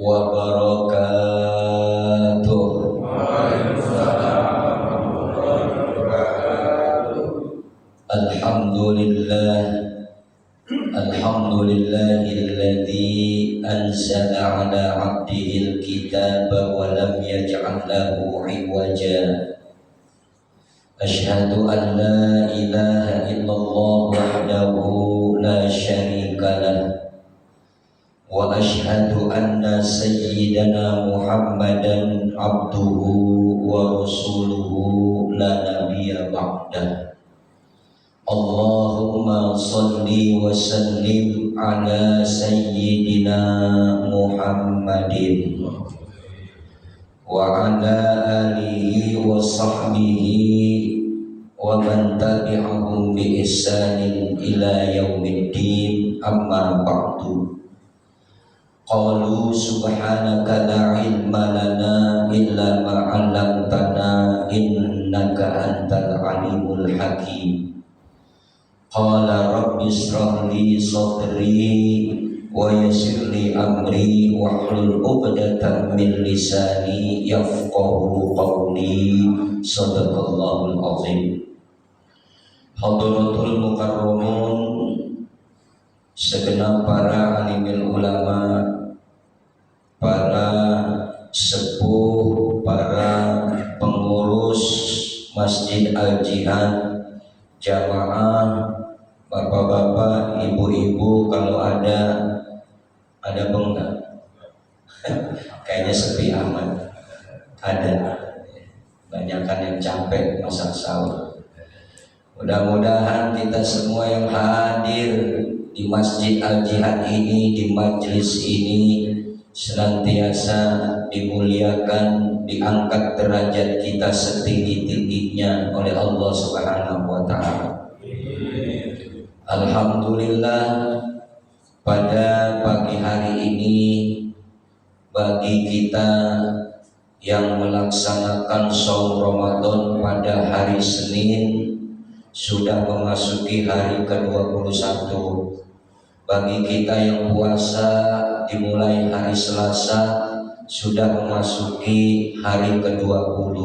wabarakatuh. Alhamdulillah, alhamdulillahilladzi anzala ala 'abdihil kitaba wa lam yaj'al lahu 'iwaja. Asyhadu an la ilaha illallah wahdahu la syarika lah, wa asyhadu anna sayyidana Muhammadan abduhu wa rasuluhu la nabiyya ba'dah. Allahumma salli wa sallim ala sayyidina Muhammadin wa ala alihi wa sahbihi wa man tabi'ahum bi ihsanin ila yaumiddin, amma ba'du. Qalu subhanaka la ilma lana illa ma 'allamtana innaka antal alimul hakim. Qala rabbi ishrah li sadri wa yassir li amri wahlul 'uqdatam min lisani yafqahu qawli. Shadaqallahul azim. Hadratul mukarramun, segenap para alimul ulama, para sepuh, para pengurus Masjid Al-Jihad, jamaah, bapak-bapak, ibu-ibu, kalau ada enggak? Kayaknya sepi amat. Ada, banyakan yang capek masak sahur. Mudah-mudahan kita semua yang hadir di Masjid Al-Jihad ini, di majelis ini, senantiasa dimuliakan, diangkat derajat kita setinggi-tingginya oleh Allah Subhanahu wa Ta'ala. Alhamdulillah, pada pagi hari ini bagi kita yang melaksanakan shaum Ramadan pada hari Senin sudah memasuki hari ke-21. Bagi kita yang puasa dimulai hari Selasa sudah memasuki hari ke-20.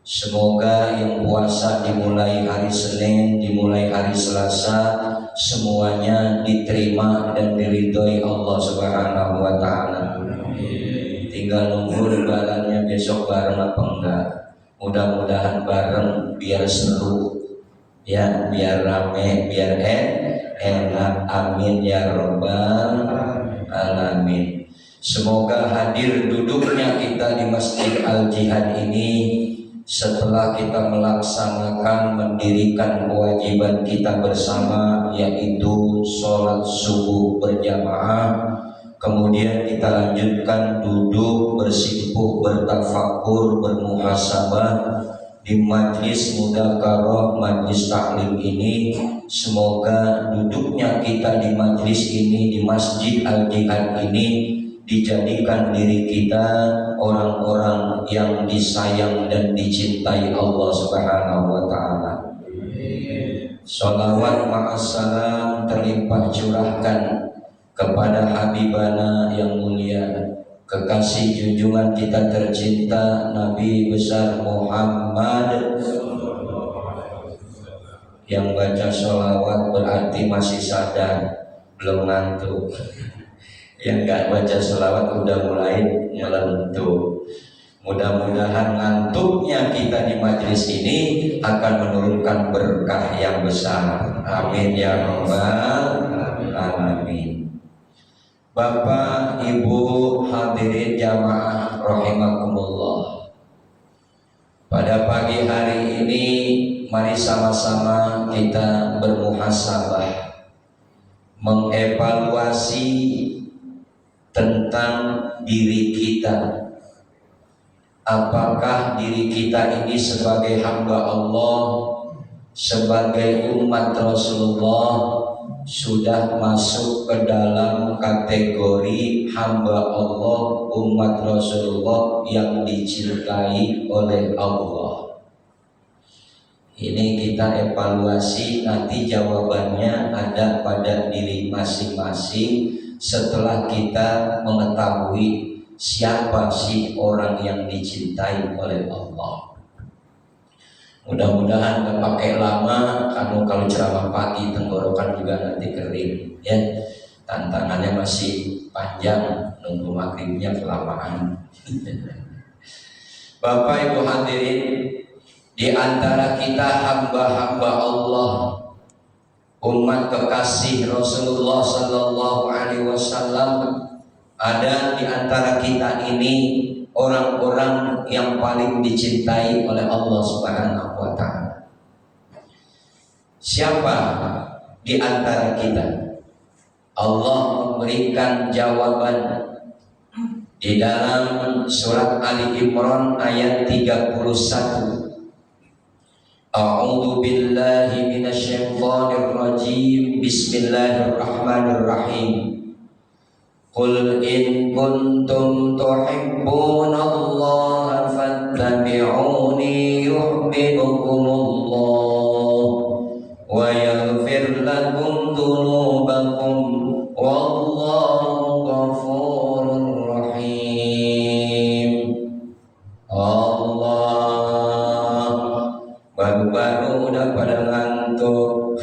Semoga yang puasa dimulai hari Senin, dimulai hari Selasa, semuanya diterima dan diridhoi Allah Subhanahu wa Ta'ala. Tinggal nunggu lebarannya besok bareng apa enggak. Mudah-mudahan bareng biar seru, ya, biar rame, biar enak. Amin ya rabbal alamin. Semoga hadir duduknya kita di Masjid Al-Jihad ini setelah kita melaksanakan, mendirikan kewajiban kita bersama, yaitu sholat subuh berjamaah. Kemudian kita lanjutkan duduk, bersimpuh, bertafakur, bermuhasabah di majlis mudzakarah, majlis taklim ini. Semoga duduknya kita di majlis ini, di Masjid Al-Jihad ini, dijadikan diri kita orang-orang yang disayang dan dicintai Allah Subhanahu wa Ta'ala. Sholawat ma'assalam terlimpah curahkan kepada Habibana yang mulia, kekasih junjungan kita tercinta Nabi besar Muhammad. Yang baca sholawat berarti masih sadar, belum ngantuk. Yang gak baca sholawat udah mulai nyelentuk. Mudah-mudahan ngantuknya kita di majelis ini akan menurunkan berkah yang besar. Amin ya rabbal alamin. Bapak, Ibu, hadirin jamaah rahimakumullah. Pada pagi hari ini mari sama-sama kita bermuhasabah, mengevaluasi tentang diri kita. Apakah diri kita ini sebagai hamba Allah, sebagai umat Rasulullah, sudah masuk ke dalam kategori hamba Allah, umat Rasulullah yang dicintai oleh Allah? Ini kita evaluasi, nanti jawabannya ada pada diri masing-masing setelah kita mengetahui siapa sih orang yang dicintai oleh Allah. Mudah-mudahan gak pakai lama, kalau ceramah pagi tenggorokan juga nanti kering ya. Tantangannya masih panjang, nunggu maghribnya kelamaan. Bapak Ibu hadirin, di antara kita hamba-hamba Allah, umat kekasih Rasulullah Sallallahu Alaihi Wasallam, ada di antara kita ini orang-orang yang paling dicintai oleh Allah Subhanahu wa Ta'ala. Siapa di antara kita? Allah memberikan jawaban di dalam surat Ali Imran ayat 31. A'udzu billahi minasyaitonir rajim. Bismillahirrahmanirrahim. Qul in kuntum tuhibbunallaha fattabi'uni yuhibbukumullah wa yaghfir lakum dzunubakum wallahu ghafurur rahim. Allah, baru-baru udah pada ngantuk.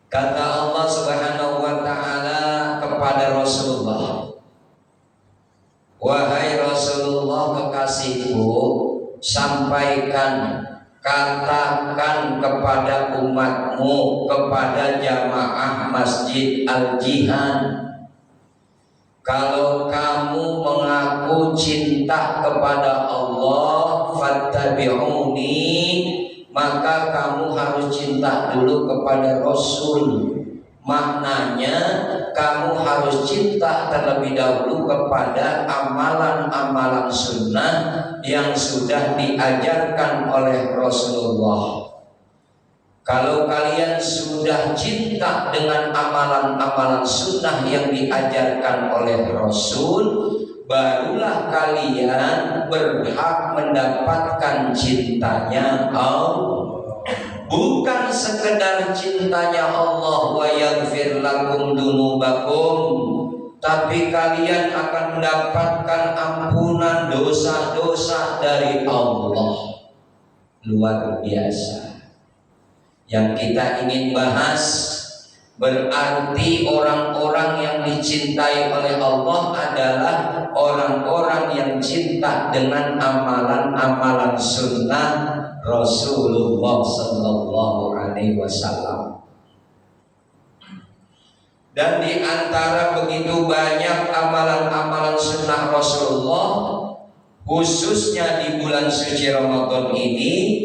Kata Allah Subhanahu wa Ta'ala kepada Rasulullah, wahai Rasulullah kekasihku, sampaikan, katakan kepada umatmu, kepada jamaah Masjid Al-Jihad, kalau kamu mengaku cinta kepada Allah, fattabi'uni, maka kamu harus cinta dulu kepada Rasul. Maknanya kamu harus cinta terlebih dahulu kepada amalan-amalan sunnah yang sudah diajarkan oleh Rasulullah. Kalau kalian sudah cinta dengan amalan-amalan sunnah yang diajarkan oleh Rasul, barulah kalian berhak mendapatkan cintanya Allah. Bukan sekedar cintanya Allah, wa yaghfir lakum dzunubakum, tapi kalian akan mendapatkan ampunan dosa-dosa dari Allah. Luar biasa. Yang kita ingin bahas, berarti orang-orang yang dicintai oleh Allah adalah orang-orang yang cinta dengan amalan-amalan sunnah Rasulullah Sallallahu Alaihi Wasallam. Dan di antara begitu banyak amalan-amalan sunnah Rasulullah, khususnya di bulan suci Ramadan ini,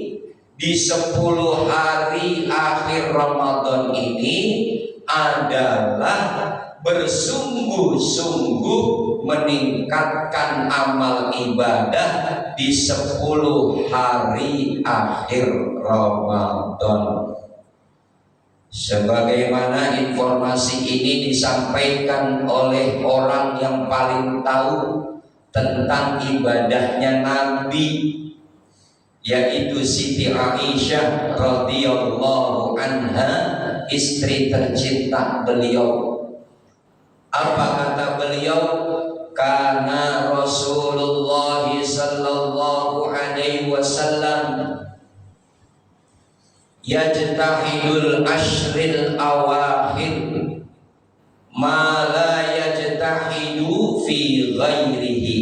di 10 hari akhir Ramadan ini adalah bersungguh-sungguh meningkatkan amal ibadah di 10 hari akhir Ramadan. Sebagaimana informasi ini disampaikan oleh orang yang paling tahu tentang ibadahnya Nabi, yaitu Siti Aisyah radhiyallahu anha, istri tercinta beliau. Apa kata beliau? Karena Rasulullah sallallahu alaihi wasallam yajtahidul ashril awakhir ma la yajtahidu fi ghairihi.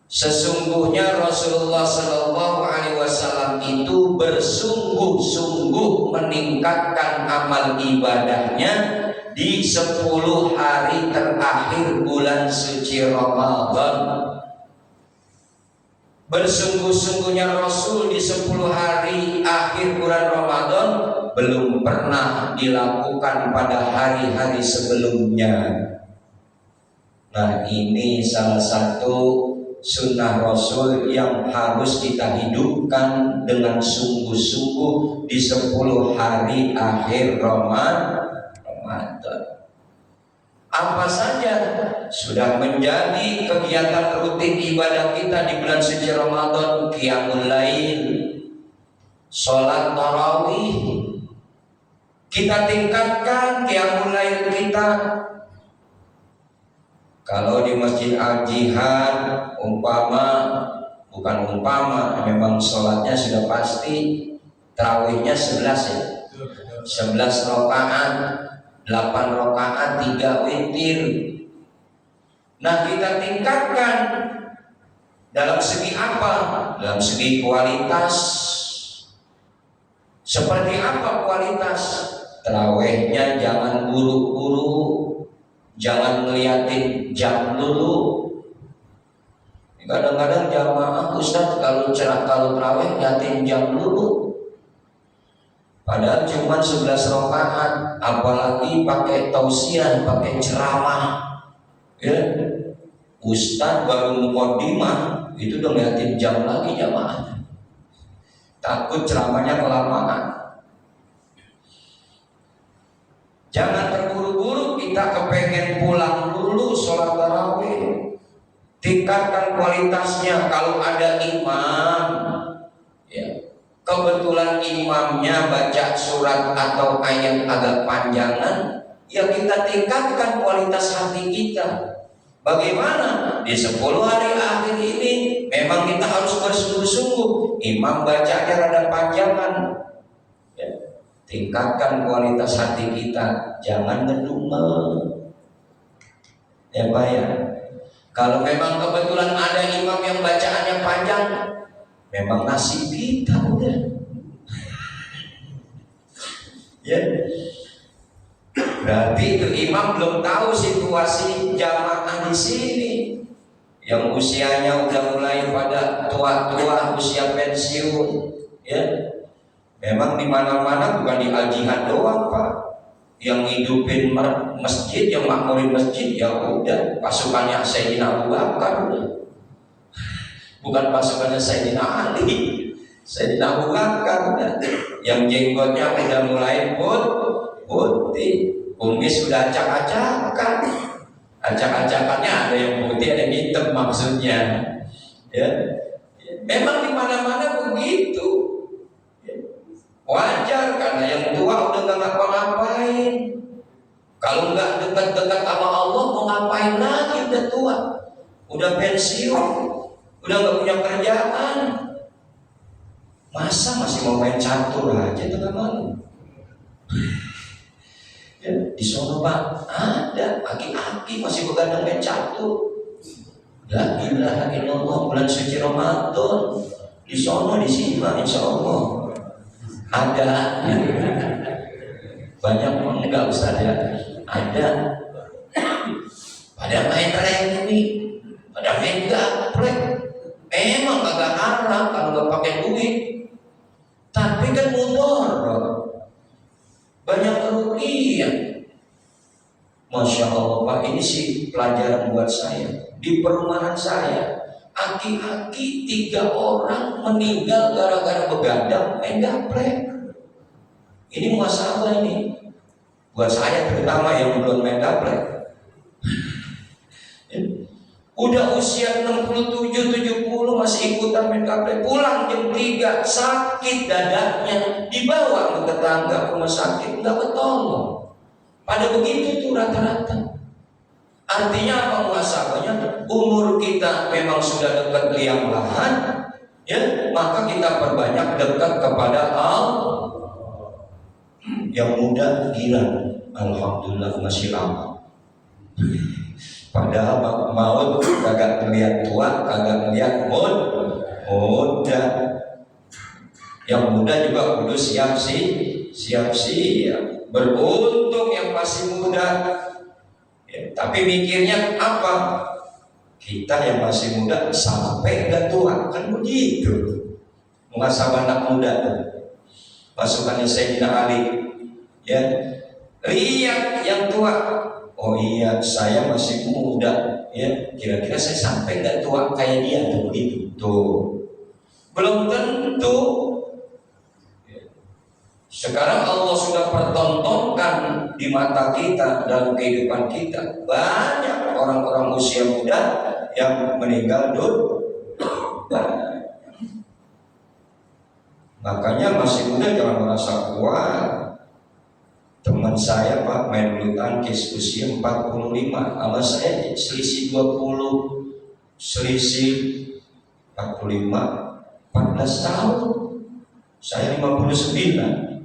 Sesungguhnya Rasulullah sallallahu alaihi wasallam itu bersungguh-sungguh meningkatkan amal ibadahnya di 10 hari terakhir bulan suci Ramadan. Bersungguh-sungguhnya Rasul di 10 hari akhir bulan Ramadan belum pernah dilakukan pada hari-hari sebelumnya. Nah, ini salah satu sunnah Rasul yang harus kita hidupkan dengan sungguh-sungguh di 10 hari akhir Ramadan. Apa saja sudah menjadi kegiatan rutin ibadah kita di bulan suci Ramadan? Qiyamul Lail, sholat tarawih, kita tingkatkan Qiyamul Lail kita. Kalau di Masjid Al-Jihad memang sholatnya sudah pasti tarawihnya 11 ya, 11 rakaat, 8 rakaat, 3 witir. Nah, kita tingkatkan dalam segi apa? Dalam segi kualitas. Seperti apa kualitas? Tarawihnya jangan buru-buru, jangan ngeliatin jam dulu. Kadang-kadang jamaah Ustaz kalau tarawih ngeliatin jam dulu. Padahal cuma 11 rakaat, apalagi pakai tausiah, pakai ceramah. Ya. Ustaz baru muqaddimah itu udah ngeliatin jam lagi jamaah. Takut ceramahnya kelamaan. Jangan terburu-buru, kita kepengen pulang dulu sholat tarawih. Tingkatkan kualitasnya. Kalau ada imam, ya, kebetulan imamnya baca surat atau ayat agak panjangan, ya kita tingkatkan kualitas hati kita. Bagaimana? Di 10 hari akhir ini memang kita harus bersungguh-sungguh. Imam bacanya rada panjangan, ya. Tingkatkan kualitas hati kita, jangan ngedumel. Ya Pak ya. Kalau memang kebetulan ada imam yang bacaannya panjang, memang nasib kita udah. Ya. Berarti itu imam belum tahu situasi jamaah di sini. Yang usianya udah mulai pada tua-tua, usia pensiun, ya. Memang di mana-mana bukan di Al-Jihad doang, Pak. Yang ngidupin masjid, yang makmurin masjid, ya udah pasukannya Sayyidina Abu Bakar udah. Bukan pasukannya Sayyidina Ali, Sayyidina Abu Bakar udah. Yang jenggotnya udah mulai putih, kumis sudah acak-acakan. Acak-acakannya ada yang putih, ada yang hitam maksudnya. Ya. Memang di mana-mana begitu. Wajar karena yang tua udah gak ngapa-ngapain. Kalau nggak dekat-dekat sama Allah mau ngapain lagi? Udah tua, udah pensiun, udah nggak punya kerjaan. Masa masih mau main catur aja tengah malam? Ya, di sono Pak ada aki-aki masih begadang main catur. La ilaha illallah, bulan suci Ramadan. Di sono di sini Pak, insya Allah ada. Banyak enggak Ustaz ya? Ada. Pada main remi, pada main gaplek. Memang agak haram kalau nggak pakai duit. Tapi kan mundur. Banyak kerugian. Masya Allah Pak, ini sih pelajaran buat saya. Di perumahan saya, aki-aki 3 orang meninggal gara-gara begadang main gaplek. Ini muasabah ini. Buat saya terutama yang belum main gaplek. Udah usia 67-70 masih ikutan main gaplek. Pulang jam 3 sakit dadanya, dibawa ke tetangga rumah sakit, nggak ketolong. Pada begitu tuh rata-rata. Artinya apa muasabahnya? Umur kita memang sudah dekat liang lahat, ya, maka kita perbanyak dekat kepada Allah. Yang muda gila, alhamdulillah masih lama. Padahal maut kagak melihat tua, kagak melihat muda. Yang muda juga kudu siap. Beruntung yang masih muda. Ya, tapi mikirnya apa? Kita yang masih muda sampai gak tua, kan begitu. Muhasabah anak muda tuh. Pasukannya Sayyidina Ali, ya, lihat yang tua. Oh iya, saya masih muda, ya. Kira-kira saya sampai nggak tua kayak dia tuh begitu. Tuh, belum tentu. Sekarang Allah sudah pertontonkan di mata kita dalam kehidupan kita. Banyak orang-orang usia muda yang meninggal dunia. Makanya masih muda jangan merasa kuat. Teman saya Pak main bulu tangkis usia 45, sama saya selisih 20, selisih 45, 14 tahun. Saya 59.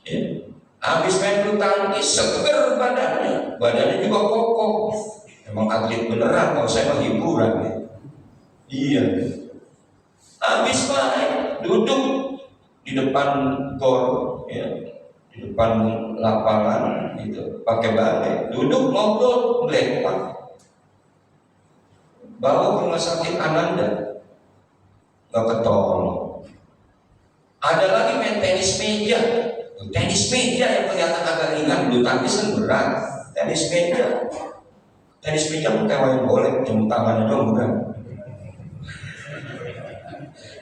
Ya. Habis main bulu tangkis seger badannya juga kokoh. Emang atlet beneran, kalau saya mah hiburan ya. Iya. Habis main duduk di depan gor, ya, di depan lapangan itu pakai balai, duduk ngobrol melempar. Bawa ke rumah sakit Ananda, nggak ketolong. Ada lagi main tenis meja yang kelihatan agak ringan, bulu tangkis kan berat. Tenis meja pun kayak wayang golek, cuma tangannya doang berat.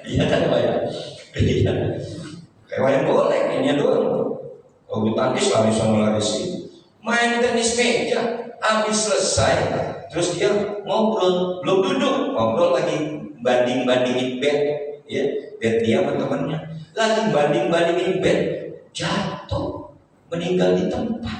Iya kan Pak ya? Iya. Kayak wayang golek ini doang. Kalau bulu tangkis lah bisa ngelarisin. Main tenis meja, habis selesai, terus dia ngobrol, belum duduk, ngobrol lagi bandingin bed, ya, bed dia sama temannya, lagi bandingin bed, jatuh, meninggal di tempat.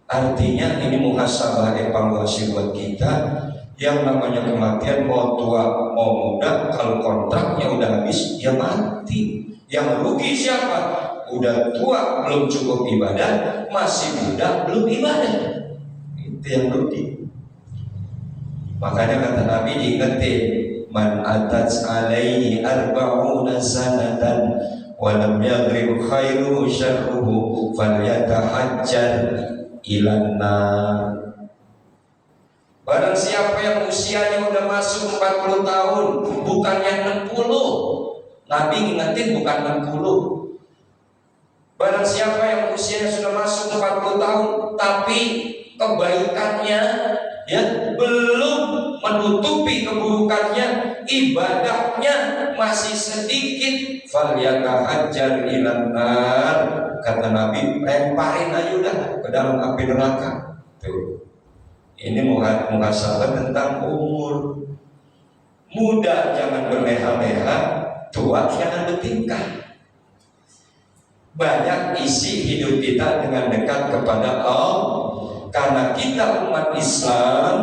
Artinya ini muhasabah, evaluasi buat kita. Yang namanya kematian, mau tua mau muda, kalau kontraknya udah habis ya mati. Yang rugi siapa? Udah tua belum cukup ibadah, masih muda belum ibadah, itu yang rugi. Makanya kata Nabi diingetin, man atats alaihi arba'una sanatan walam yaghrib khairu syarruhu falyatahajjar ilan nar. Barang siapa yang usianya udah masuk 40 tahun, bukannya 60. Nabi ngingetin bukan 60. Barang siapa yang usianya sudah masuk 40 tahun tapi kebaikannya ya belum menutupi keburukannya, ibadahnya masih sedikit, falyatahajjar ilan nar. Kata Nabi, lemparin aja udah ke dalam api neraka. Tuh. Ini muhasabah tentang umur. Muda jangan berleha-leha, tua jangan bertingkah. Banyak isi hidup kita dengan dekat kepada Allah. Karena kita umat Islam,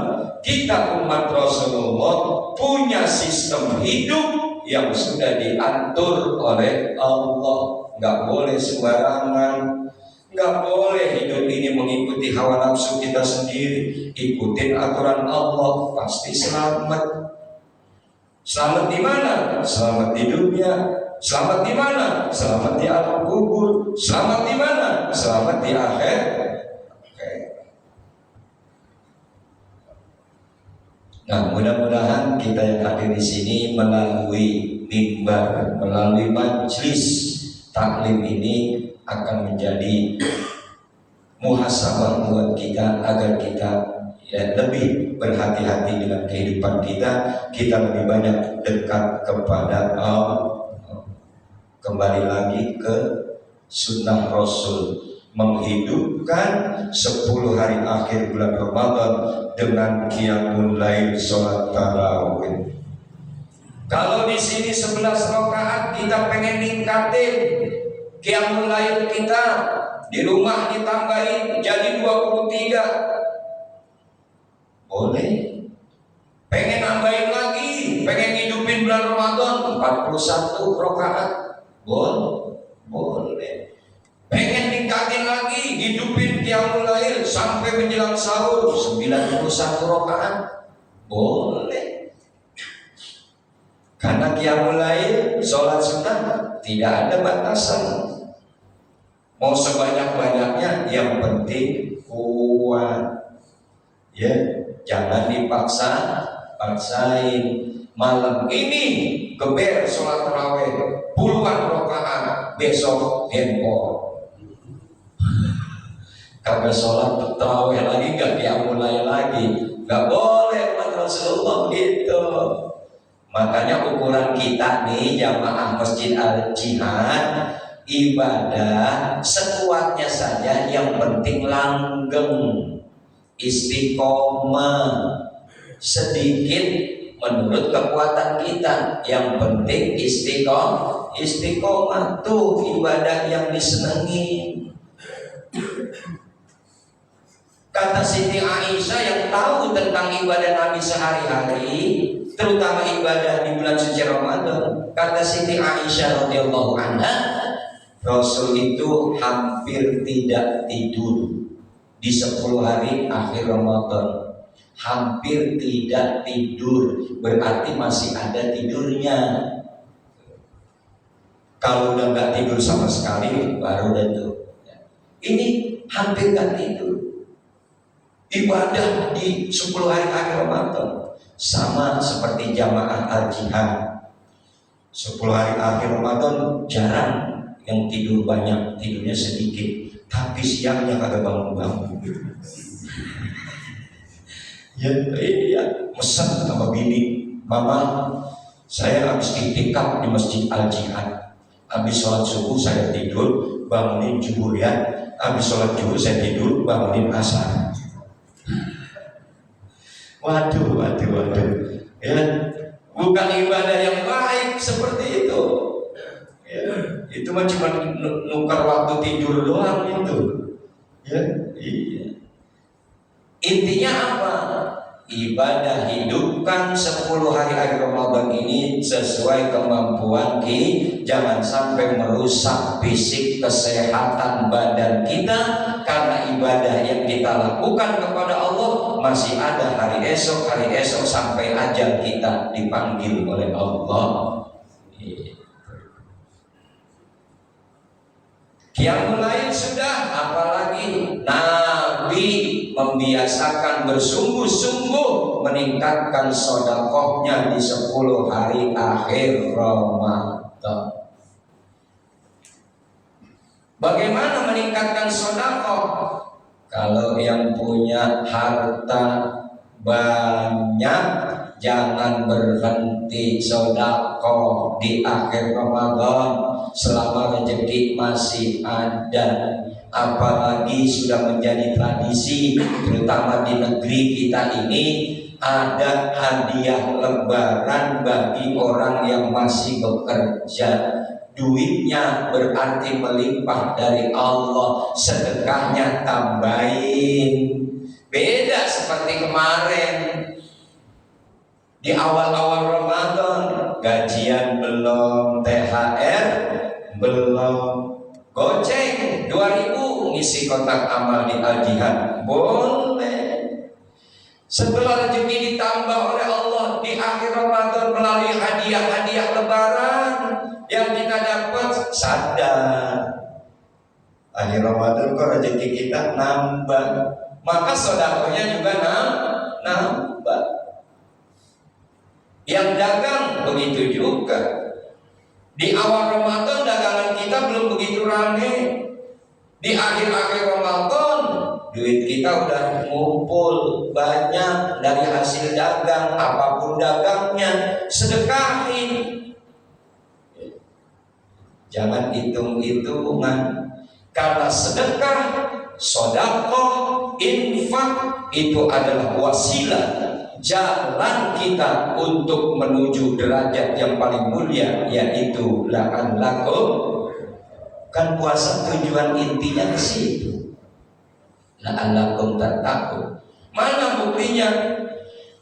kita umat Rasulullah, punya sistem hidup yang sudah diatur oleh Allah. Nggak boleh sembarangan. Nggak boleh hidup ini mengikuti hawa nafsu kita sendiri. Ikutin aturan Allah, pasti selamat. Selamat di mana? Selamat di dunia. Selamat di mana? Selamat di alam kubur. Selamat di mana? Selamat di akhir. Nah, mudah-mudahan kita yang hadir di sini melalui mimbar, melalui majelis taklim ini akan menjadi muhasabah buat kita agar kita ya lebih berhati-hati dengan kehidupan kita. Kita lebih banyak dekat kepada Allah. Kembali lagi ke sunnah Rasul, menghidupkan 10 hari akhir bulan Ramadan dengan qiyamul lail, sholat tarawih. Kalau di sini 11 rakaat kita pengen ningkatin qiyamul lail kita, di rumah ditambahin jadi 23. Boleh. Pengen nambahin lagi, pengen hidupin bulan Ramadan 41 rakaat. Boleh. Pengen ningkatin lagi, hidupin qiyamul lail sampai menjelang sahur 91 rakaat. Boleh. Karena qiyamul lail, sholat sunnah tidak ada batasan. Mau sebanyak-banyaknya, yang penting kuat. Ya, jangan paksain. Malam ini geber sholat tarawih puluhan rakaat, besok handphone. Kagak sholat tarawih lagi, gak qiyamul lail lagi. Gak boleh, Rasulullah gitu. Makanya ukuran kita nih jamaah Masjid Al-Jihad, ibadah sekuatnya saja, yang penting langgeng, istiqomah. Sedikit menurut kekuatan kita, yang penting istiqomah. Istiqomah tuh ibadah yang disenangi. Kata Siti Aisyah yang tahu tentang ibadah Nabi sehari-hari, terutama ibadah di bulan suci Ramadan. Kata Siti Aisyah radhiyallahu anha, Rasul itu hampir tidak tidur di 10 hari akhir Ramadan. Hampir tidak tidur, berarti masih ada tidurnya. Kalau udah nggak tidur sama sekali, baru dah tuh. Ini hampir nggak tidur. Ibadah di 10 hari akhir Ramadan sama seperti jamaah al-jihad. 10 hari akhir Ramadan jarang yang tidur banyak, tidurnya sedikit, tapi siangnya kagak bangun-bangun. Ya, mesen sama bini, mama, saya habis itikaf di masjid al-jihad. Habis sholat subuh saya tidur, bangunin zuhur ya. Habis sholat zuhur saya tidur, bangunin asar. Waduh. Ya, bukan ibadah yang baik seperti itu. Ya, itu mah cuma nukar waktu tidur doang itu. Ya, iya. Intinya apa? Ibadah hidupkan 10 hari akhir Ramadan ini sesuai kemampuan kita. Jangan sampai merusak fisik kesehatan badan kita, karena ibadah yang kita lakukan kepada Allah masih ada hari esok sampai ajal kita dipanggil oleh Allah. Qiyamul lail sudah, apalagi Nabi membiasakan bersungguh-sungguh meningkatkan sedekahnya di 10 hari akhir Ramadan. Bagaimana meningkatkan sedekah? Kalau yang punya harta banyak, jangan berhenti sedekah di akhir Ramadan selama rezeki masih ada. Apalagi sudah menjadi tradisi, terutama di negeri kita ini, ada hadiah lebaran bagi orang yang masih bekerja. Duitnya berarti melimpah dari Allah, sedekahnya tambahin. Beda seperti kemarin di awal-awal Ramadan, gajian belum, THR belum, goceng 2.000 ngisi kotak amal di al-jihad, boleh. Setelah rezeki ditambah oleh Allah di akhir Ramadan melalui hadiah-hadiah lebaran yang kita dapat, sadar akhir Ramadan kok rezeki kita nambah, maka sedekahnya juga nambah. Yang dagang begitu juga. Di awal Ramadan dagangan kita belum begitu rame. Di akhir-akhir Ramadan duit kita udah ngumpul banyak dari hasil dagang, apapun dagangnya, sedekahin. Jangan hitung-hitungan, karena sedekah, sedekah, infak itu adalah wasilah, jalan kita untuk menuju derajat yang paling mulia, yaitu la'allakum. Kan puasa tujuan intinya ke situ, la'allakum tattaqun. Mana buktinya?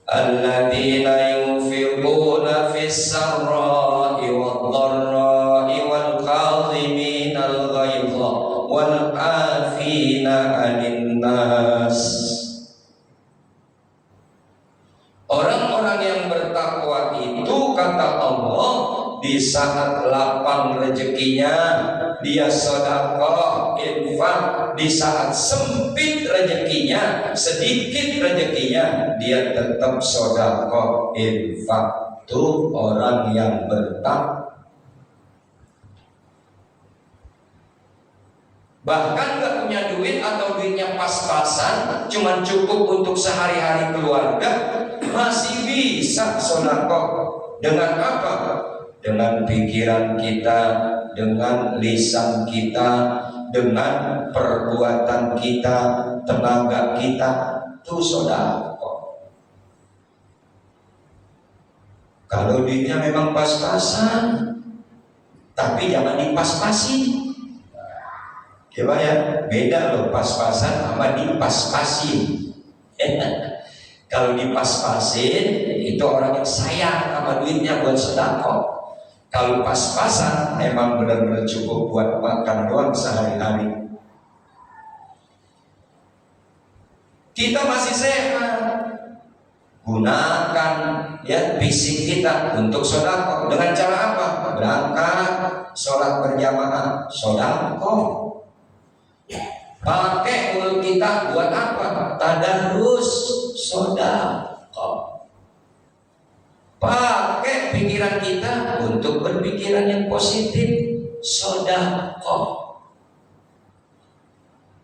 Alladzina yunfiquna fis sarra'i wad-dharra'i wal kadhiminal ghaidha wal 'afina 'anil nas. Orang-orang yang bertakwa itu, kata Allah, di saat lapang rezekinya dia sedekah, infak. Di saat sempit rezekinya, sedikit rezekinya, dia tetap sedekah, infak. Itu orang yang bertakwa. Bahkan gak punya duit atau duitnya pas-pasan, cuman cukup untuk sehari-hari keluarga, masih bisa sedekah. Dengan apa? Dengan pikiran kita, dengan lisan kita, dengan perbuatan kita, tenaga kita, itu sedekah. Kalau duitnya memang pas-pasan, tapi jangan dipas-pasin. Coba ya, beda loh pas-pasan sama dipas-pasin. Kalau dipas-pasin itu orang yang sayang sama duitnya buat sedekah. Kalau pas-pasan emang benar-benar cukup buat makan doang sehari-hari. Kita masih sehat, gunakan ya fisik kita untuk sedekah. Dengan cara apa? Berangkat sholat berjamaah, sedekah. Pakai mulut kita buat apa? Tadarus, sedekah. Pakai pikiran kita untuk berpikiran yang positif, sedekah.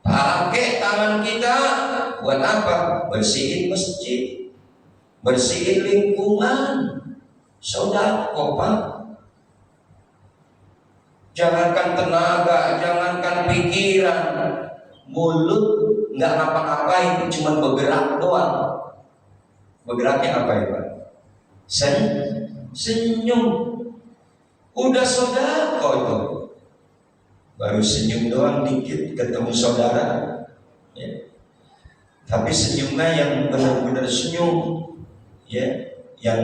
Pakai tangan kita buat apa? Bersihin masjid, bersihin lingkungan, sedekah, Pak. Jangankan tenaga, jangankan pikiran, mulut nggak ngapa-ngapain, cuma bergerak doang. Bergeraknya apa ya Pak? Senyum. Udah sedekah itu. Baru senyum doang dikit ketemu saudara, ya. Tapi senyumnya yang benar-benar senyum, ya, yang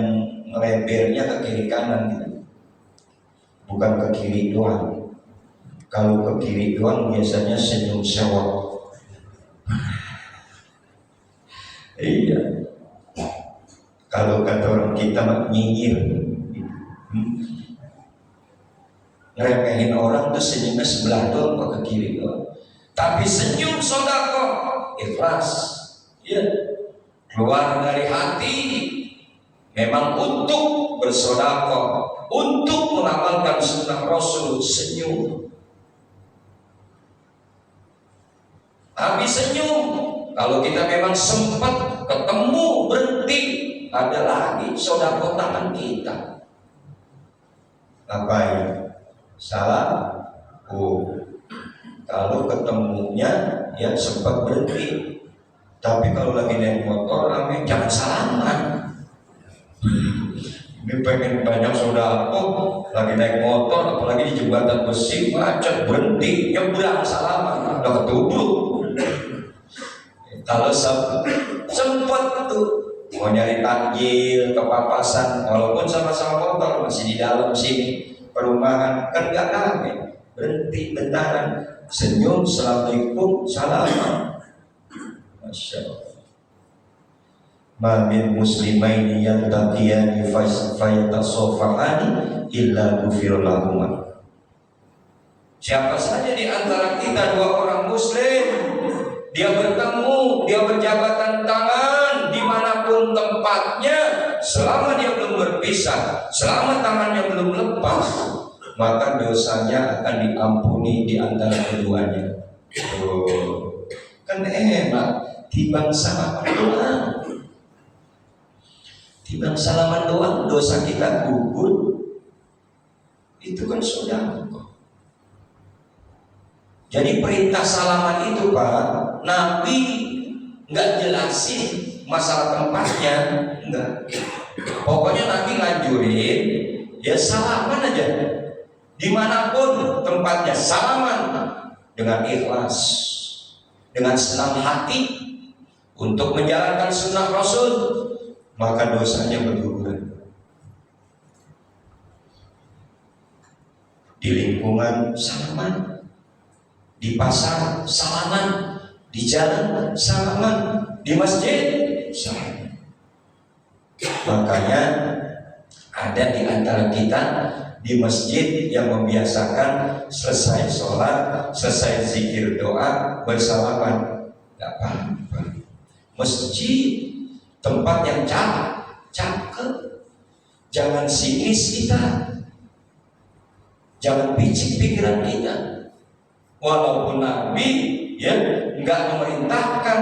melebarnya ke kiri kanan gitu. Bukan ke kiri doang. Kalau ke kiri doang biasanya senyum sewot. Iya. Kalau kata orang kita nyinyir, ngeremehin orang tuh senyumnya sebelah doang atau ke kiri doang. Tapi senyum sedekah ikhlas, ya, keluar dari hati, memang untuk bersedekah, untuk mengamalkan sunnah Rasul. Senyum. Habis senyum, kalau kita memang sempat ketemu berhenti, ada lagi sedekah tangan kita. Ngapain? Salah. Kalau ketemunya ya sempat berhenti. Tapi kalau lagi naik motor rame, jangan salaman. Ini pengen banyak sedekah, lagi naik motor, apalagi di jembatan besi macet, berhenti, nyebrang salaman, udah ketubruk. Kalau sempat tuh mau nyari takjil ke papasan, walaupun sama-sama motor masih di dalam sini perumahan, kan nggak rame, berhenti bentaran, senyum, assalamualaikum, salaman. Masya Allah. Ma min muslimaini yaltaqiyani fayatasafahani illa ghufira lahuma. Siapa saja di antara kita dua orang muslim, dia bertemu, dia berjabatan tangan dimanapun tempatnya, selama dia belum berpisah, selama tangannya belum lepas, maka dosanya akan diampuni di antara keduanya. Kan enak, timbang salaman doang. Timbang salaman doang, dosa kita gugur. Itu kan sudah. Jadi perintah salaman itu Pak, Nabi nggak jelasin masalah tempatnya, enggak. Pokoknya Nabi ngajurin, ya salaman aja, dimanapun tempatnya salaman dengan ikhlas, dengan senang hati untuk menjalankan sunnah Rasul, maka dosanya berguguran. Di lingkungan salaman, di pasar salaman, di jalan salaman, di masjid salaman. Makanya ada di antara kita di masjid yang membiasakan selesai sholat, selesai zikir doa bersalaman. Gak apa-apa. Masjid tempat yang cakep. Jangan sinis kita, jangan picik pikiran kita. Walaupun Nabi ya nggak memerintahkan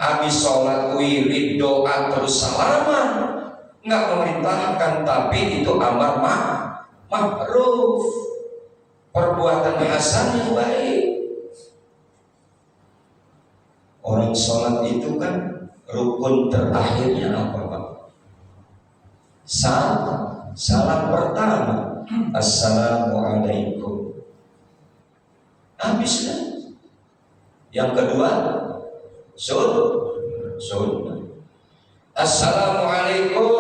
habis sholat wirid doa terus salaman, nggak memerintahkan, tapi itu amar ma'ruf, perbuatan hasan yang baik. Orang sholat itu kan rukun terakhirnya apa Pak? Salam pertama, Assalamualaikum. Habis sudah. Yang kedua, sunnah. Assalamualaikum,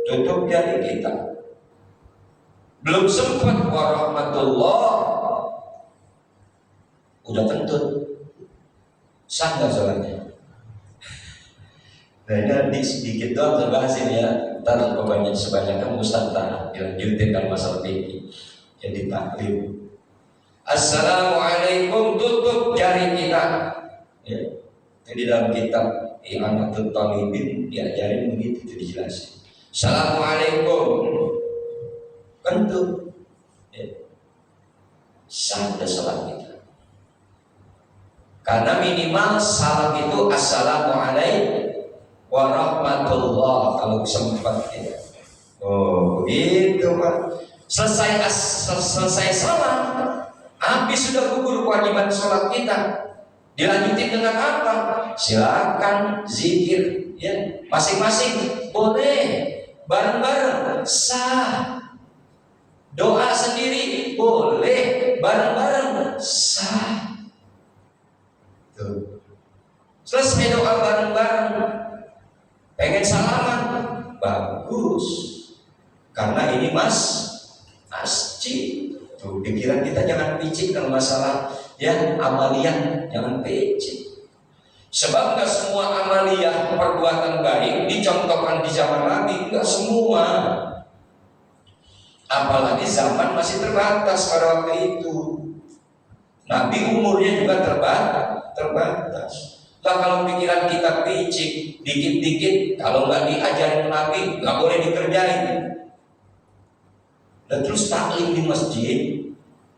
tutup jari kita. Belum sempat warahmatullah, udah kentut. Sah nggak sholatnya? Nah ini nanti sedikit doang saya bahas ini ya. Ntar pokoknya sebanyak kamu Ustaz tak dilanjutin kan masalah ini. Jadi taklim. Assalamualaikum, tutup jari kita. Ya. Jadi dalam kitab I'anatul Talibin diajarin begitu, itu dijelasin. Assalamualaikum, kentut. Ya. Sah sholat kita. Karena minimal salam itu assalamualaikum warahmatullah kalau sempat ya. Oh begitu Pak. Selesai salam, habis sudah gugur kewajiban sholat kita. Dilanjutin dengan apa? Silakan zikir ya, masing-masing boleh, bareng-bareng sah. Doa sendiri boleh, bareng-bareng sah. Tuh. Selesai doa bareng-bareng, pengen salaman, bagus. Karena ini masjid. Tuh, pikiran kita jangan picik kalau masalah ya amaliyah, jangan picik. Sebab nggak semua amaliyah perbuatan baik dicontohkan di zaman Nabi, nggak semua. Apalagi zaman masih terbatas pada waktu itu. Nabi umurnya juga terbatas. Lah kalau pikiran kita picik, dikit-dikit, kalau nggak diajarin Nabi, nggak boleh dikerjain. Dan terus taklim di masjid,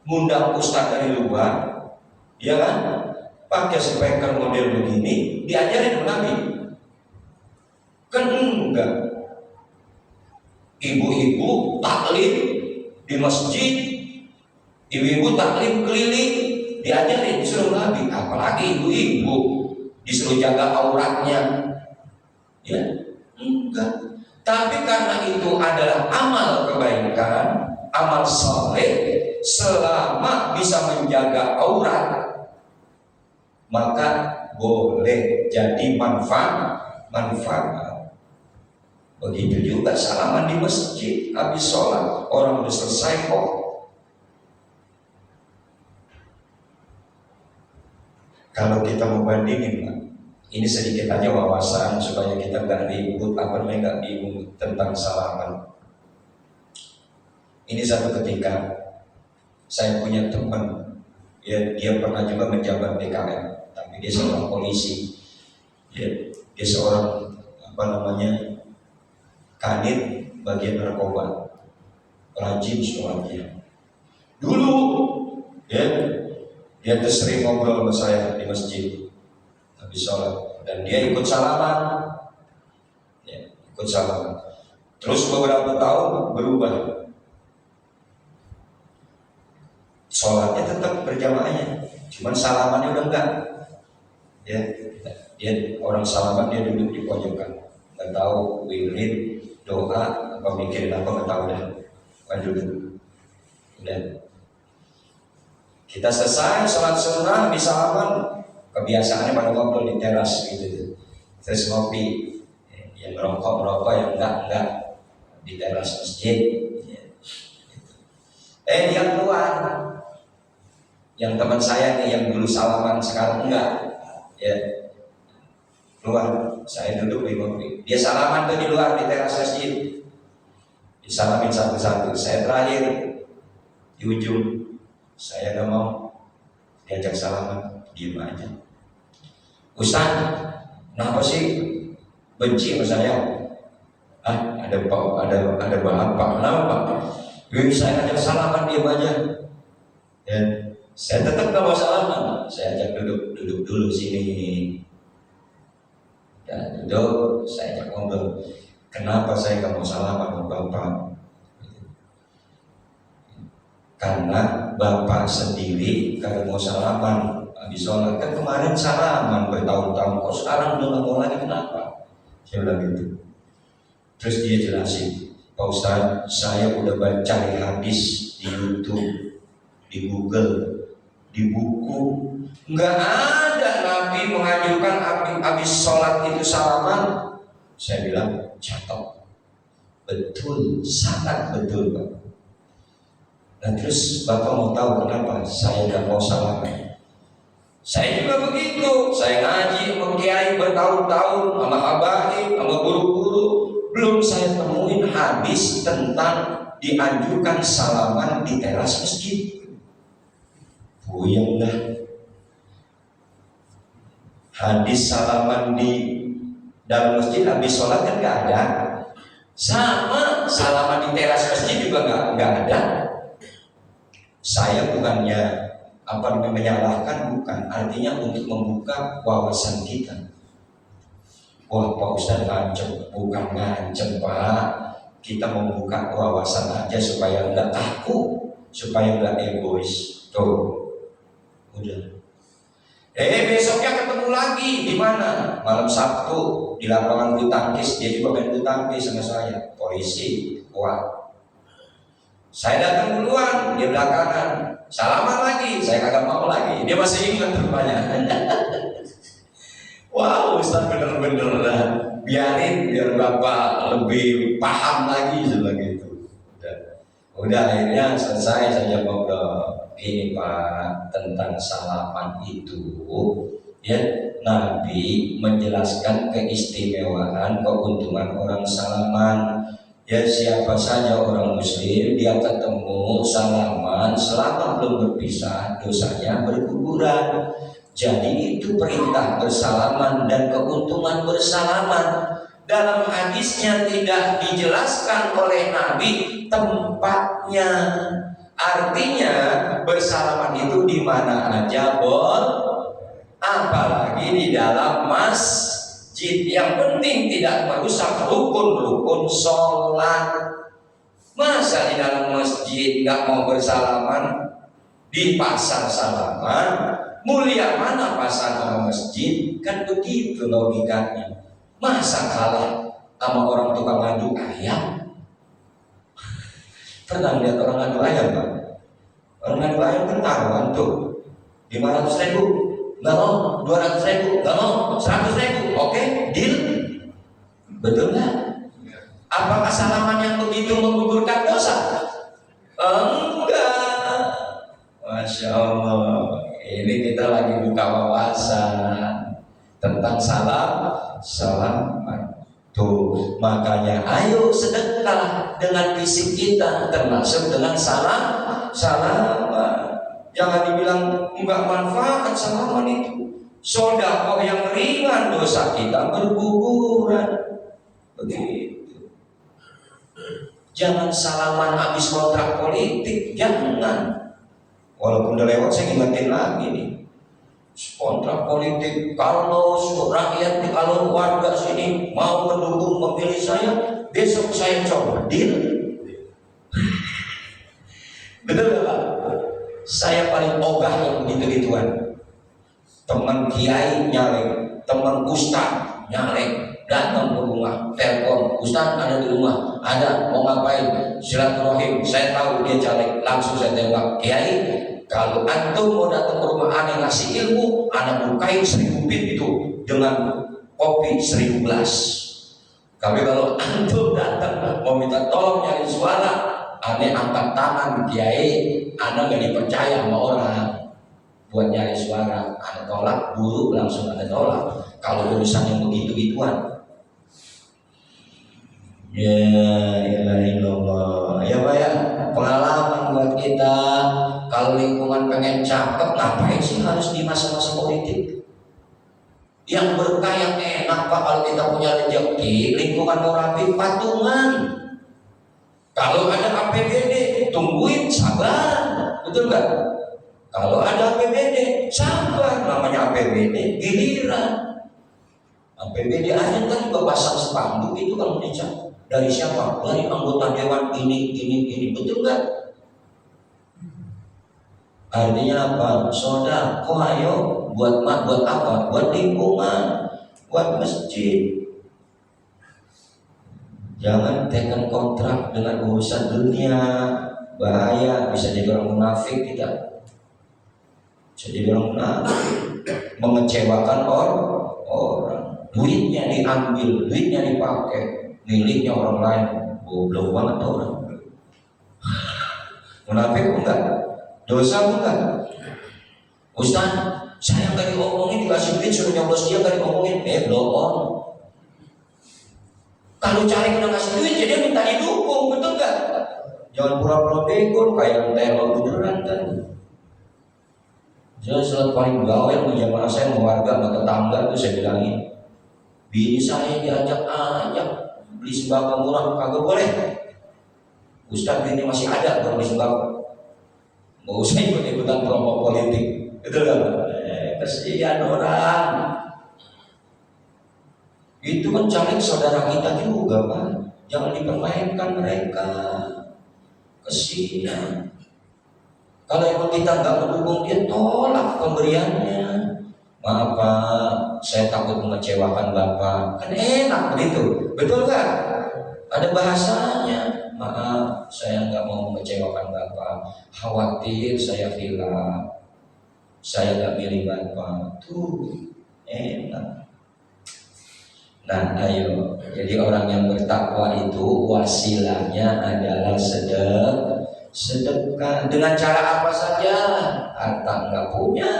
ngundang ustaz dari luar, ya kan? Pakai speaker model begini, diajarin Nabi. Kan enggak. Ibu-ibu taklim di masjid, ibu-ibu taklim keliling, diajarin disuruh Nabi. Apalagi ibu-ibu disuruh jaga auratnya, ya enggak. Tapi karena itu adalah amal kebaikan, amal saleh, selama bisa menjaga aurat, maka boleh jadi manfaat. Begitu juga salaman di masjid habis sholat, orang udah selesai kok. Kalau kita mau bandingin, ini sedikit aja wawasan supaya kita nggak ribut, nggak bingung tentang salaman. Ini satu ketika saya punya teman, ya, dia pernah juga menjabat BKM, tapi dia seorang polisi, ya, dia seorang kanit bagian narkoba, rajin sholatnya. Dulu, ya, dia tuh sering ngobrol sama saya di masjid habis sholat, dan dia ikut salaman, ya, ikut salaman. Terus beberapa tahun berubah, sholatnya tetap berjamaahnya, cuman salamannya udah enggak. Ya, dia orang salaman, dia duduk di pojokan, nggak tahu wirid, doa, apa mikirin apa nggak tahu dah, kan duduk. Udah. Kita selesai sholat sunnah di salaman, kebiasaannya pada ngobrol di teras gitu. Terus ngopi, yang merokok yang enggak di teras masjid. Dia keluar, yang teman saya nih yang dulu salaman sekarang enggak, ya keluar. Saya duduk di ngopi, dia salaman tuh di luar di teras masjid, disalamin satu-satu. Saya terakhir di ujung, saya gak mau diajak salaman, diem aja. Ustaz, kenapa sih benci sama saya? Ada bapak, kenapa? Saya ajak salaman, diem aja. Ya, saya tetap gak mau salaman, saya ajak duduk dulu sini. Dan duduk, saya ajak ngobrol. Kenapa saya gak mau salaman sama bapak? Karena bapak sendiri kalau mau salaman habis sholat, kan kemarin salaman bertahun-tahun, kok sekarang udah gak mau lagi, kenapa? Saya bilang gitu. Terus dia jelasin, Pak Ustadz, saya udah baca hadis di YouTube, di Google, di buku, nggak ada Nabi menganjurkan habis sholat itu salaman. Saya bilang, catat, betul, sangat betul Pak. Nah terus Bapak mau tahu kenapa saya nggak mau salaman? Saya juga begitu, saya ngaji sama kiai bertahun-tahun, sama habaib, sama guru-guru, belum saya temuin hadis tentang dianjurkan salaman di teras masjid. Puyeng dah. Hadis salaman di dalam masjid habis sholat kan nggak ada. Sama salaman di teras masjid juga nggak ada. Saya bukannya menyalahkan, bukan, artinya untuk membuka wawasan kita. Wah Pak Ustadz ngancem, bukan ngancem Pak, kita membuka wawasan aja supaya nggak takut, supaya nggak egois. Tuh, udah. Besoknya ketemu lagi di mana? Malam Sabtu di lapangan bulu tangkis, dia juga main bulu tangkis sama saya, polisi. Wah, saya datang duluan, dia belakangan. Salaman lagi, saya kagak mau lagi. Dia masih ingat rupanya. Wow, Ustaz bener-bener dah. Biarin biar Bapak lebih paham lagi sebagai itu. Udah akhirnya selesai saya ngobrol. Ini Pak, tentang salaman itu, ya Nabi menjelaskan keistimewaan, keuntungan orang salaman. Ya siapa saja orang muslim dia ketemu salaman selama belum berpisah dosanya berguguran. Jadi itu perintah bersalaman dan keuntungan bersalaman. Dalam hadisnya tidak dijelaskan oleh Nabi tempatnya. Artinya bersalaman itu di mana aja apalagi di dalam masjid. Yang penting tidak merusak rukun-rukun sholat. Masa di dalam masjid nggak mau bersalaman, di pasar salaman, mulia mana pasar sama masjid? Kan begitu logikanya. Masa kalah sama orang tukang ngadu ayam? Pernah lihat orang ngadu ayam Pak? Orang ngadu ayam kan taruhan tuh 500.000. Nggak mau, 200.000, nggak mau, 100.000, oke, deal. Betul nggak? Apakah salaman yang begitu menggugurkan dosa? Enggak. Masya Allah, ini kita lagi buka wawasan tentang salaman. Tuh, makanya ayo sedekah dengan fisik kita, termasuk dengan salaman. Jangan dibilang enggak manfaat salaman itu. Sedekah yang ringan dosa kita berguguran. Begitu. Jangan salaman habis kontrak politik, jangan. Walaupun udah lewat saya ingetin lagi nih. Kontrak politik, kalau rakyat, kalau warga sini mau mendukung memilih saya, besok saya coba deal. Betul gak Pak? Saya paling ogah yang begitu-gituan. Teman kiai nyalek, teman ustaz nyalek, datang ke rumah, telepon, ustaz ada di rumah, ada, mau ngapain? Silaturahim, saya tahu dia caleg, langsung saya tembak, kiai, kalau antum mau datang ke rumah aneh ngasih ilmu, anak bukain 1000 bit itu dengan kopi 1000 gelas. Tapi kalau antum datang mau minta tolong nyari suara, aneh angkat tangan, kiai, anda gak dipercaya sama orang buat nyari suara, anda tolak, guru langsung anda tolak. Kalau urusan yang begitu-gituan, ya ilallah, ya Pak ya, pengalaman buat kita. Kalau lingkungan pengen cakep, ngapain sih harus di masa-masa politik? Yang berkah yang enak Pak, kalau kita punya rezeki, lingkungan mau rapi, patungan. Kalau ada APBD, tungguin, sabar, betul nggak? Kalau ada APBD, sabar, namanya APBD, giliran. APBD aja kan juga pasang spanduk itu kalau dicap dari siapa? Dari anggota dewan ini, betul nggak? Artinya apa? Sedekah ayo buat apa? Buat lingkungan, buat masjid. Jangan tekan kontrak dengan urusan dunia, bahaya, bisa jadi orang munafik kita. Bisa jadi orang munafik, mengecewakan orang. Duitnya diambil, duitnya dipakai, miliknya orang lain. Goblok banget orang. Munafik enggak? Dosa enggak? Ustaz, saya nggak diomongin, dikasih duit suruh nyoblos dia nggak diomongin. Belum. Kalau cari udah ngasih duit, jadi dia minta didukung, betul nggak? Jangan pura-pura bego, kayak teror beneran kan. Saya selalu paling gawe yang zaman saya mau warga sama tetangga tuh saya bilangin, bini saya diajak beli sembako murah, kagak boleh. Ustaz ini masih ada beli sembako, nggak usah ikut-ikutan promo politik, betul kan? Kesian orang. Itu kan caleg saudara kita juga Pak, jangan dipermainkan mereka. Kesian. Kalau emang kita nggak mendukung dia, tolak pemberiannya. Maaf Pak, saya takut mengecewakan Bapak. Kan enak begitu, betul nggak? Ada bahasanya. Maaf, saya nggak mau mengecewakan Bapak. Khawatir saya hilang. Saya nggak milih Bapak. Tuh enak. Nah, ayo. Jadi orang yang bertakwa itu wasilahnya adalah sedekah. Dengan cara apa saja? Harta nggak punya,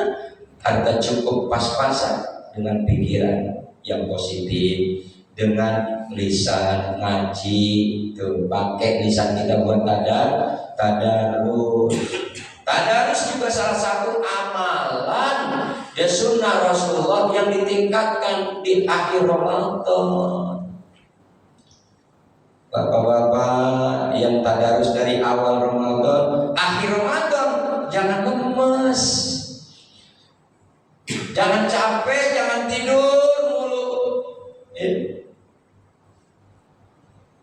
harta cukup pas-pasan, dengan pikiran yang positif, dengan lisan ngaji, tuh pakai lisan kita buat tadarus. Tadarus juga salah satu amalan ya sunnah Rasulullah yang ditingkatkan di akhir Ramadan. Bapak-bapak yang tadarus dari awal Ramadan, akhir Ramadan, jangan lemes, jangan capek, jangan tidur mulu.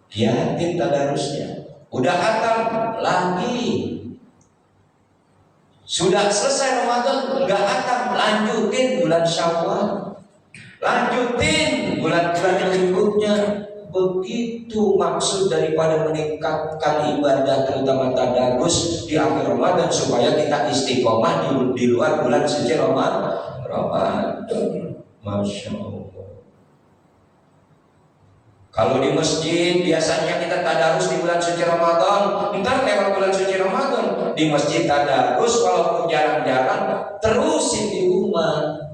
Lihatin tadarusnya, udah khatam lagi. Sudah selesai Ramadan, nggak khatam, lanjutin bulan Syawal, lanjutin bulan-bulan berikutnya. Begitu maksud daripada meningkatkan ibadah terutama tadarus di akhir Ramadan supaya kita istiqomah di luar bulan suci Ramadan. Masya Allah. Kalau di masjid biasanya kita tadarus di bulan suci Ramadan, entar lewat bulan suci Ramadan di masjid tadarus, walaupun jarang-jarang terusin di rumah.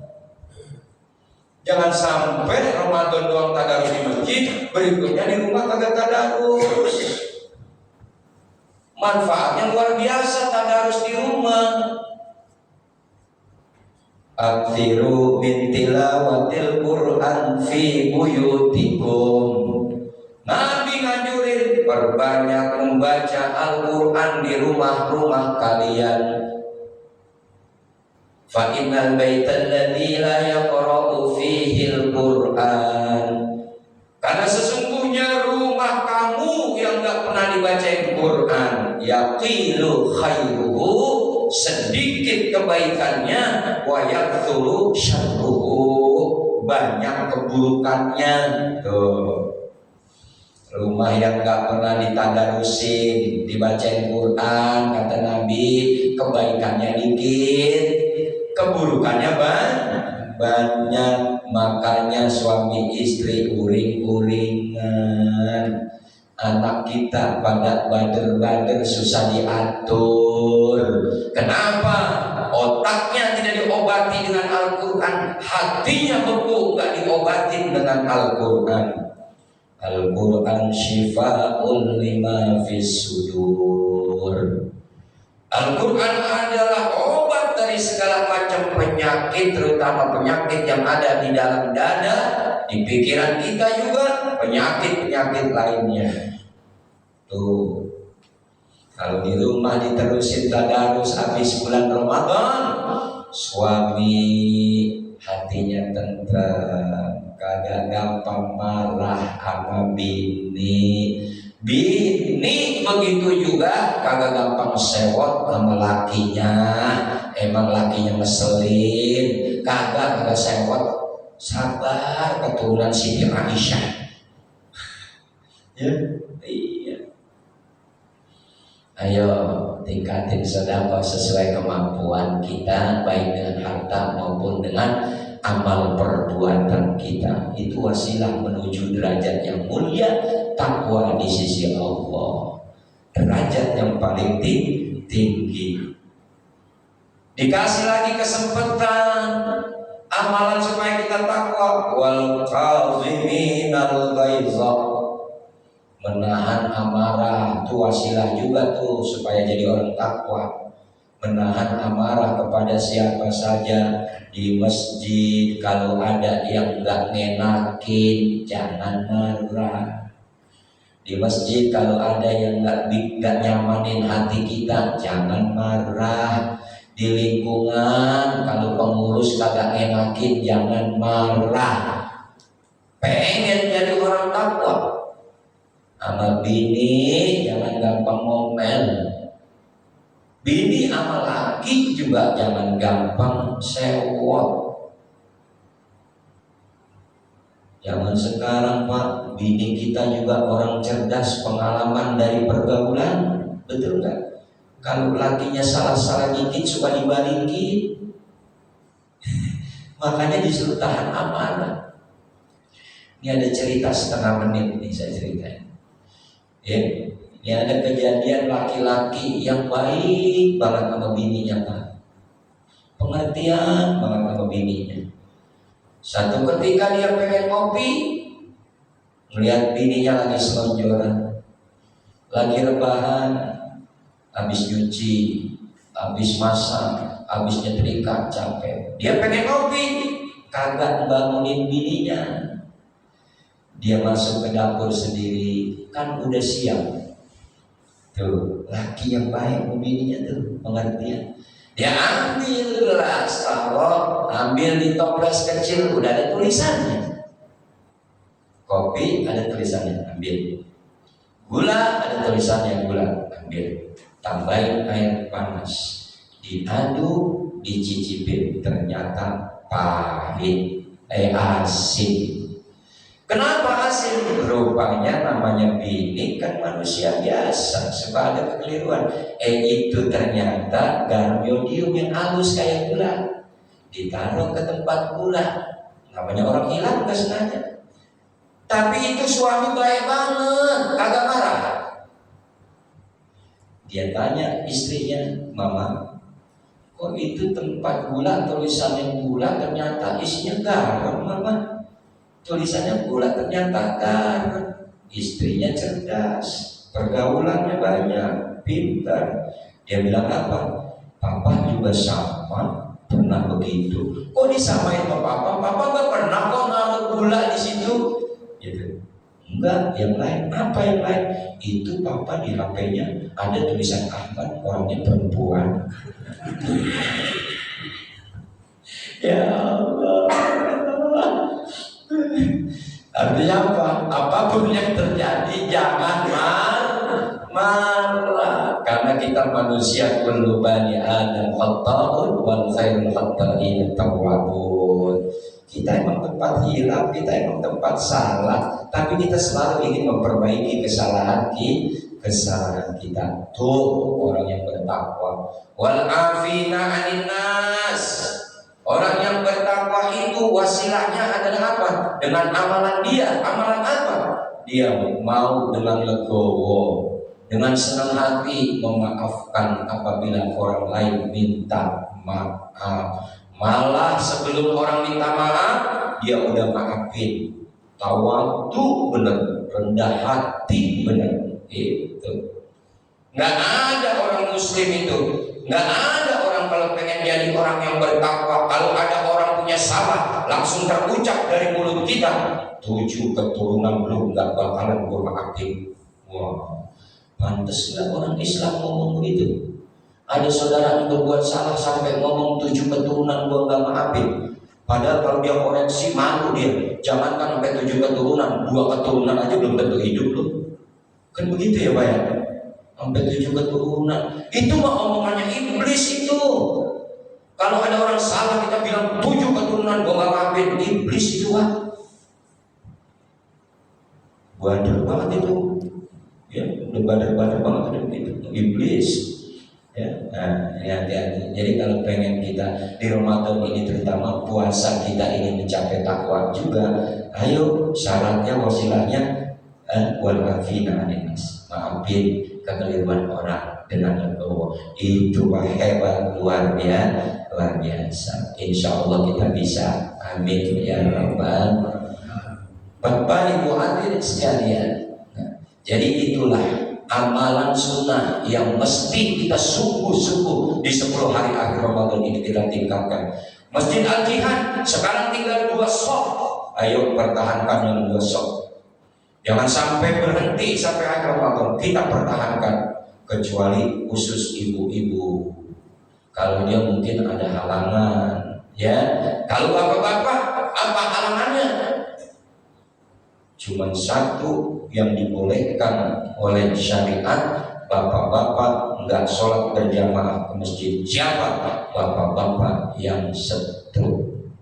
Jangan sampai Ramadan doang tadarus di masjid, berikutnya di rumah kagak tadarus. Manfaatnya luar biasa tadarus di rumah. Aktsiru min tilawatil Qur'an fi buyutikum. Nabi ngajurin perbanyak membaca Al-Qur'an di rumah-rumah kalian. Fa innal baital ladzi la yaqra'u fihi al-Qur'an. Karena sesungguhnya rumah kamu yang enggak pernah dibacain Quran, yaqilu khairuhu, sedikit kebaikannya, wa yakthuru syarruhu, banyak keburukannya. Tuh. Rumah yang enggak pernah ditadarusin, dibacain Quran, kata Nabi, kebaikannya dikit, keburukannya banyak. Makanya suami istri uring-uringan, anak kita pada bader-bader susah diatur. Kenapa? Otaknya tidak diobati dengan Al-Quran, hatinya beku, gak diobatin dengan Al-Quran. Al-Quran syifa'un lima fis sudur. Al-Quran adalah obat dari segala macam penyakit, terutama penyakit yang ada di dalam dada, di pikiran kita juga, penyakit-penyakit lainnya. Tuh, kalau di rumah diterusin tadarus habis bulan Ramadan, suami hatinya tentram, kagak gampang marah sama bini. Bini begitu juga kagak gampang sewot sama lakinya. Emang lakinya ngeselin, kagak sewot. Sabar, keturunan Siti Aisyah. Ya, iya. Ayo tingkatin sedekah sesuai kemampuan kita, baik dengan harta maupun dengan amal perbuatan kita. Itu wasilah menuju derajat yang mulia, takwa di sisi Allah, derajat yang paling tinggi. Dikasih lagi kesempatan amalan supaya kita takwa, wal qaziminal ghaidha, menahan amarah. Itu wasilah juga tuh supaya jadi orang takwa. Menahan amarah kepada siapa saja. Di masjid kalau ada yang gak ngenakin, jangan marah. Di masjid kalau ada yang gak nyamanin hati kita, jangan marah. Di lingkungan kalau pengurus kagak enakin, jangan marah. Pengen jadi orang takwa, sama bini jangan gampang ngomel. Bini sama laki juga jangan gampang sewot. Zaman sekarang Pak, bini kita juga orang cerdas, pengalaman dari pergaulan, betul nggak? Kalau lakinya salah-salah dikit suka dibalikin. Makanya disuruh tahan amanah. Ini ada cerita setengah menit nih saya ceritain. Ya, ini ada kejadian laki-laki yang baik banget sama bininya Pak. Pengertian banget sama bininya. Satu ketika dia pengen ngopi, melihat bininya lagi selonjoran, lagi rebahan, habis nyuci, habis masak, habis nyetrika, capek. Dia pengen ngopi, kagak bangunin bininya. Dia masuk ke dapur sendiri, kan udah siang. Tuh, laki yang baik bininya tuh, pengertian. Dia ambil gelas, taruh, ambil di toples kecil, udah ada tulisannya. Kopi ada tulisannya, ambil. Gula ada tulisannya, gula, ambil. Tambahin air panas, diaduk, dicicipin, ternyata pahit, asin. Kenapa asin? Rupanya namanya bini kan manusia biasa, suka ada kekeliruan. Itu ternyata garam yodium yang halus kayak gula, ditaruh ke tempat gula. Namanya orang hilang nggak sengaja. Tapi itu suami baik banget, kagak marah. Dia tanya istrinya, Mama, kok itu tempat gula tulisannya gula ternyata isinya garam, Mama? Tulisannya gula ternyata garam. Istrinya cerdas, pergaulannya banyak, pintar. Dia bilang apa? Papa juga sama, pernah begitu. Kok disamain sama Papa? Papa gak pernah kok naruh gula di situ. Gitu. Enggak, yang lain. Apa yang lain? Itu Papa di HP-nya ada tulisan Ahmad, orangnya perempuan. Ya Allah. Artinya apa? Apapun yang terjadi jangan marah. Karena kita manusia, kullu bani adam khata'un wal khairul khata'in tawwabun. Kita emang tempat hilaf, kita emang tempat salah, tapi kita selalu ingin memperbaiki kesalahan kita. Tuh orang yang bertakwa. Wal afina 'anil nas. Orang yang bertakwa itu wasilahnya adalah apa? Dengan amalan dia. Amalan apa? Dia mau dengan legowo, dengan senang hati memaafkan apabila orang lain minta maaf. Malah sebelum orang minta maaf, dia udah maafin. Tawadu bener, rendah hati bener. Itu. Nggak ada orang muslim itu. Nggak ada orang kalau pengen jadi orang yang bertakwa. Kalau ada orang punya salah, langsung terucap dari mulut kita, 7 keturunan belum nggak bakalan gue maafin. Wah, pantas nggak orang Islam ngomong begitu? Ada saudara yang berbuat salah sampai ngomong 7 keturunan gue nggak maafin. Padahal kalau dia koreksi malu dia. Jangankan sampai 7 keturunan, 2 keturunan aja belum tentu hidup loh. Kan begitu ya Pak ya? Sampai 7 keturunan. Itu mah omongannya iblis itu. Kalau ada orang salah kita bilang 7 keturunan gue gak maafin, iblis itu Pak. Badar banget itu, ya udah badar banget itu iblis. Ya, nah ini hati-hati. Jadi kalau pengen kita di Ramadan ini, terutama puasa kita ini mencapai takwa juga, ayo syaratnya wasilahnya wal afina anis, maafin kekeliruan orang dengan legowo. Itu hebat luar biasa. Insya Allah kita bisa. Amin ya rabbal. Bapak Ibu hadirin sekalian, jadi itulah amalan sunnah yang mesti kita sungguh-sungguh di 10 hari akhir Ramadan ini kita tingkatkan. Masjid Al-Jihad sekarang tinggal 2 shop. Ayo pertahankan yang 2 shop. Jangan sampai berhenti sampai akhir Ramadan, kita pertahankan. Kecuali khusus ibu-ibu, kalau dia mungkin ada halangan, ya. Kalau bapak-bapak, apa halangannya? Cuman satu yang dibolehkan oleh syariat, bapak-bapak nggak sholat berjamaah ke masjid. Siapa? Bapak-bapak yang stroke,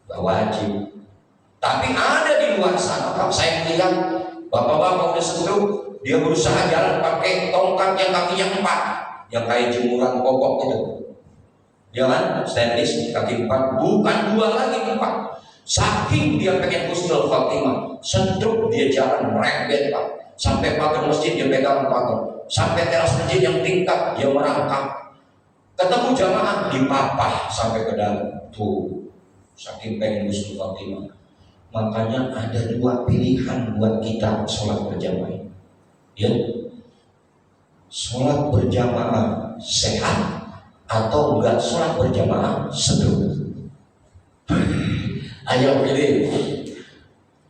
nggak wajib. Tapi ada di luar sana, Pak, saya melihat bapak-bapak udah stroke, dia berusaha jalan pakai tongkat yang kakinya 4, yang kayak jemuran pokok gitu, jangan stainless kaki 4, bukan 2 lagi 4. Saking dia pengen husnul khotimah, stroke dia jalan merembet, Pak. Sampai pagar masjid dia pegang pagar, sampai teras masjid yang tingkat dia merangkak. Ketemu jamaah dipapah sampai ke dalam. Tuh, saking pengen husnul khotimah. Makanya ada 2 pilihan buat kita sholat berjamaah. Ya, sholat berjamaah sehat atau enggak sholat berjamaah stroke. Ayo pilih.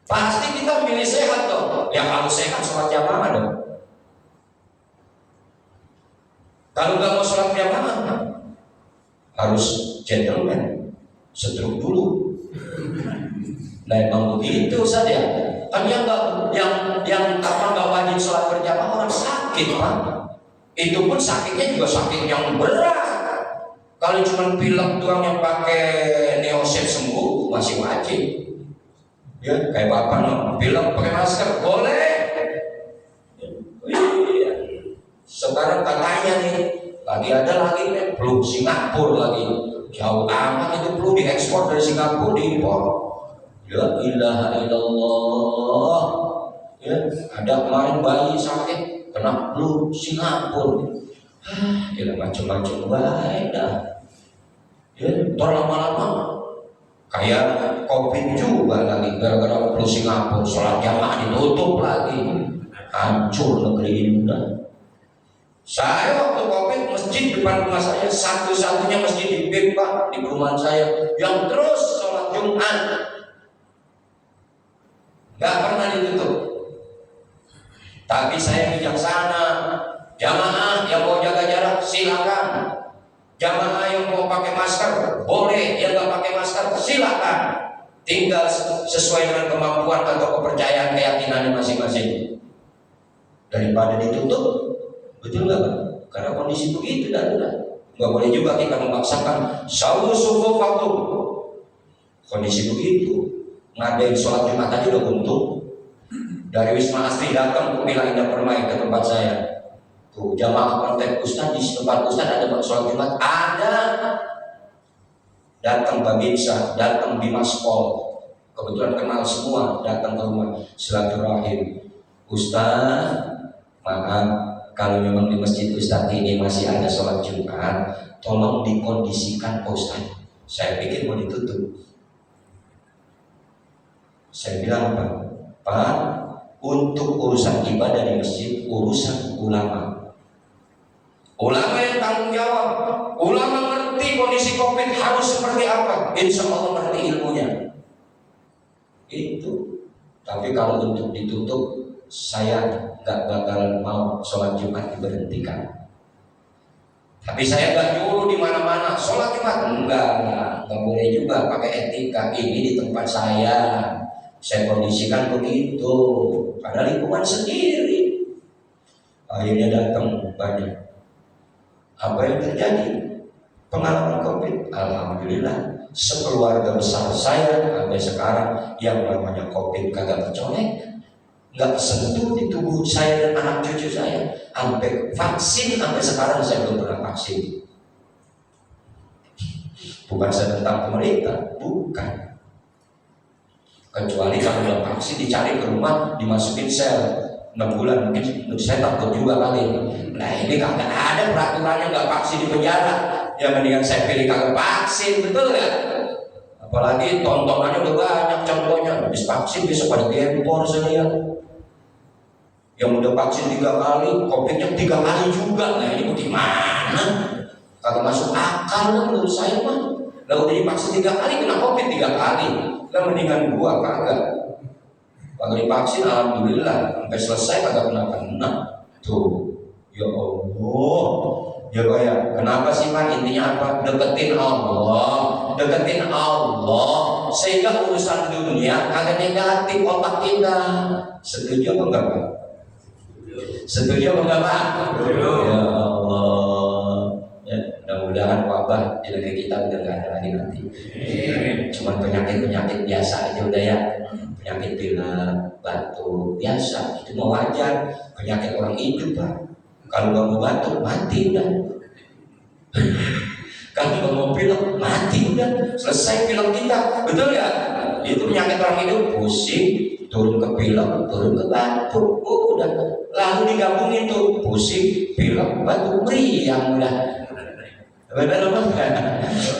Pasti kita pilih sehat dong. Yang kalau sehat sholat jamaah dong. Kalau nggak mau sholat jamaah harus gentleman, stroke dulu. Nah emang begitu saja. Kan yang nggak wajib sholat berjamaah orang sakit, Pak. Itu pun sakitnya juga sakit yang berat. Kalau cuma pilek doang yang pakai neoset sembuh masih wajib. Ya kayak bapak no, pilek pakai masker boleh. Iya. Sekarang katanya nih lagi ada lagi nih flu Singapura lagi, jauh amat itu flu diekspor dari Singapura diimpor. Ya ilaha illallah. Ya ada kemarin bayi sakit kena flu Singapura. Ya macam-macam baik dah. Ya, lama-lama kayak COVID juga lagi gara-gara flu Singapura, sholat jamaah ditutup lagi, hancur negeri ini udah. Saya waktu COVID masjid depan rumah saya satu-satunya masjid di BIM, Pak, di perumahan saya yang terus sholat Jumat, nggak pernah ditutup. Tapi saya bijaksana, jamaah yang mau jaga jarak silakan. Jamaah yang mau pakai masker boleh, yang nggak pakai masker silakan. Tinggal sesuai dengan kemampuan atau kepercayaan keyakinannya masing-masing. Daripada ditutup, betul nggak, Pak? Karena kondisi begitu dan nggak boleh juga kita memaksakan sawu sufufakum. Kondisi begitu, ngadain sholat Jumat aja udah untung. Dari Wisma Asri datang ke Villa Indah Permai ke tempat saya. Tuh, jamaah konten Ustaz di tempat Ustaz ada sholat Jumat, ada. Datang Babinsa, datang Dimas Pol, kebetulan kenal semua, datang ke rumah silaturahim. Ustaz, maaf kalau memang di masjid Ustaz ini masih ada sholat Jumat, tolong dikondisikan Ustaz. Saya pikir mau ditutup. Saya bilang apa? Pak, untuk urusan ibadah di masjid urusan ulama. Ulama yang tanggung jawab. Ulama ngerti kondisi COVID harus seperti apa. Insya Allah ngerti ilmunya. Itu. Tapi kalau untuk ditutup, saya nggak bakalan mau sholat Jumat diberhentikan. Tapi saya nggak nyuruh di mana-mana sholat Jumat. Nggak boleh juga pakai etika. Ini di tempat saya kondisikan begitu. Pada lingkungan sendiri. Akhirnya datang banyak. Apa yang terjadi? Pengalaman COVID, alhamdulillah sekeluarga besar saya sampai sekarang yang namanya COVID kagak kecolek, nggak sentuh di tubuh saya dan anak cucu saya. Sampai vaksin, sampai sekarang saya belum pernah vaksin. Bukan saya tentang pemerintah, bukan. Kecuali kalau udah vaksin dicari ke rumah, dimasukin sel 6 bulan, mungkin saya takut juga kali. Nah ini kagak ada peraturannya nggak vaksin di penjara. Ya mendingan saya pilih kagak vaksin, betul ya? Apalagi tontonannya udah banyak contohnya. Habis vaksin besok pada gempor saya. Yang udah vaksin 3 kali, COVID-nya 3 kali juga. Nah ini bagaimana? Kagak masuk akal lah menurut saya mah. Lah udah divaksin 3 kali kena COVID 3 kali. Lah mendingan gua kagak. Kalau divaksin alhamdulillah sampai selesai kagak kena. Tuh. Ya Allah. Ya kayak kenapa sih Pak? Intinya apa? Deketin Allah. Deketin Allah. Sehingga urusan dunia kagak negatif otak kita. Setuju apa enggak Pak? Setuju apa enggak Pak? Ya Allah. Ya, mudah-mudahan wabah di negeri kita udah gak ada lagi nanti. Cuman penyakit-penyakit biasa aja udah ya. Penyakit pilek, batuk, biasa. Itu mau wajar. Penyakit orang hidup Pak. Kalau gak mau batuk, mati udah. Kalau gak mau pilek, mati udah. Selesai pilek kita, betul ya? Itu penyakit orang hidup. Pusing, turun ke pilek, turun ke batuk. Udah. Lalu digabungin tuh pusing, pilek, batuk, meriang udah. Benar apa enggak?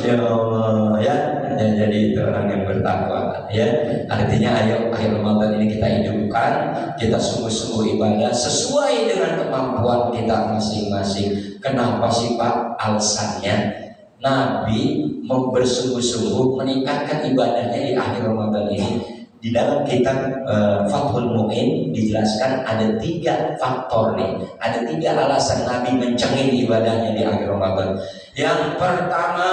Ya Allah ya. Jadi itu orang yang bertakwa ya. Artinya ayo akhir Ramadan ini kita hidupkan, kita sungguh-sungguh ibadah sesuai dengan kemampuan kita masing-masing. Kenapa sih Pak? Alasannya Nabi bersungguh-sungguh meningkatkan ibadahnya di akhir Ramadan ini. Di dalam kitab Fathul Mu'in dijelaskan ada 3 faktor nih, ada 3 alasan Nabi mencengin ibadahnya di akhir Ramadan. Yang pertama,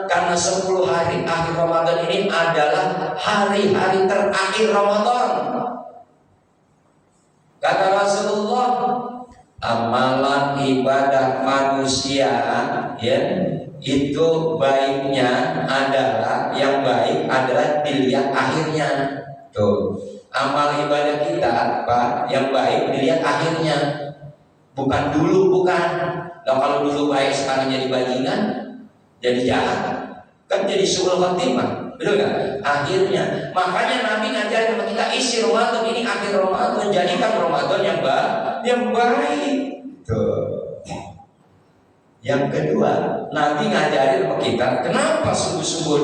karena 10 hari akhir Ramadan ini adalah hari-hari terakhir Ramadan. Kata Rasulullah, amalan ibadah manusia ya itu baiknya adalah yang baik adalah dilihat akhirnya. Tuh, amal ibadah kita Pak yang baik dilihat akhirnya, bukan dulu, bukan. Nah kalau dulu baik sekarang jadi bajingan, jadi jahat, kan jadi suul khatimah, betul nggak? Akhirnya, makanya Nabi ngajarin sama kita isi Ramadan ini akhir Ramadan, jadikan Ramadan yang baik. Tuh. Yang kedua, Nabi ngajarin sama kita, kenapa sungguh-sungguh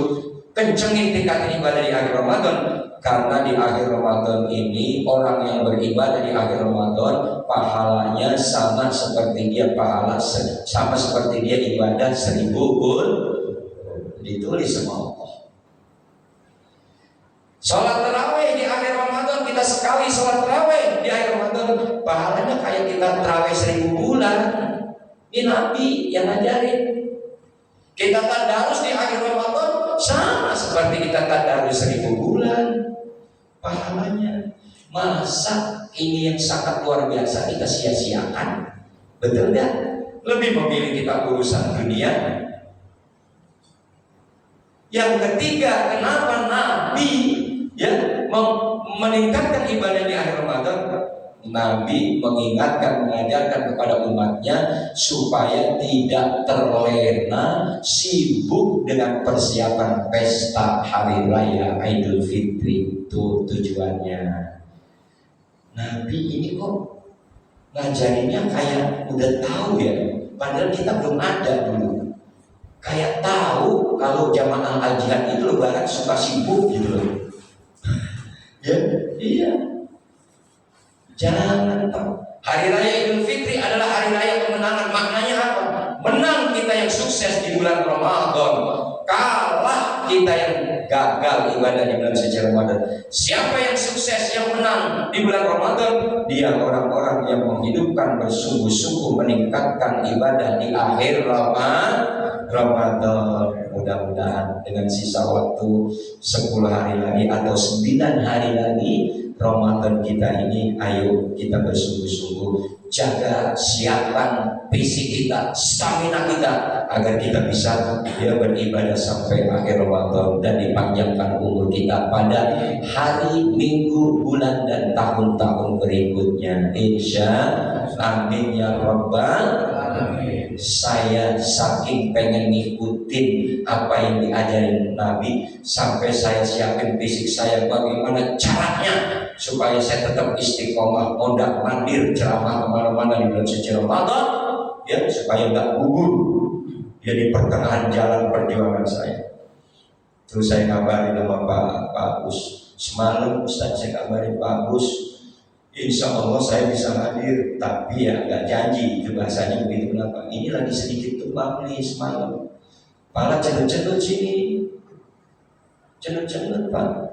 kencengin tingkat ibadah di akhir Ramadan? Karena di akhir Ramadan ini orang yang beribadah di akhir Ramadan pahalanya sama seperti dia sama seperti dia ibadah 1000 bulan, ditulis sama Allah. Sholat tarawih di akhir Ramadan, kita sekali sholat tarawih di akhir Ramadan pahalanya kayak kita tarawih 1000 bulan. Ini Nabi yang ngajarin. Kita tadarus di akhir Ramadan sama seperti kita tadarus 1000 bulan pahalanya. Masa ini yang sangat luar biasa kita sia-siakan? Betul gak? Lebih memilih kita urusan dunia. Yang ketiga, kenapa Nabi ya meningkatkan ibadah di akhir Ramadan? Nabi mengingatkan, mengajarkan kepada umatnya supaya tidak terlena sibuk dengan persiapan pesta hari raya Idul Fitri. Itu tujuannya. Nabi ini kok ngajarinnya kayak udah tahu ya, padahal kita belum ada dulu. Kayak tahu kalau jamaah al-jihad itu lebaran suka sibuk gitu loh. Ya, iya. Jangan Pak. Hari raya Idul Fitri adalah hari raya kemenangan. Maknanya apa? Menang kita yang sukses di bulan Ramadan, kalah kita yang gagal ibadah di bulan suci Ramadan. Siapa yang sukses, yang menang di bulan Ramadan? Dia orang-orang yang menghidupkan bersungguh-sungguh meningkatkan ibadah di akhir Ramadan. Mudah-mudahan dengan sisa waktu 10 hari lagi atau 9 hari lagi Ramadan kita ini, ayo kita bersungguh-sungguh jaga, siapkan fisik kita, stamina kita, agar kita bisa beribadah sampai akhir Ramadan dan dipanjangkan umur kita pada hari, minggu, bulan dan tahun-tahun berikutnya. Insya amin ya rabbal alamin. Saya saking pengen ngikutin apa yang diajarin Nabi, sampai saya siapin fisik saya bagaimana caranya supaya saya tetap istiqomah, mondar mandir ceramah kemana-mana di bulan suci Ramadan, ya, supaya nggak gugur jadi pertengahan jalan perjuangan saya. Terus saya kabarin sama Pak Agus semalam, Ustaz, saya kabarin Pak Agus, insya Allah saya bisa hadir, tapi ya nggak janji. Itu bahasanya begitu. Kenapa? Ini lagi sedikit tumbang nih semalam, pala cenut-cenut sini, cenut-cenut Pak.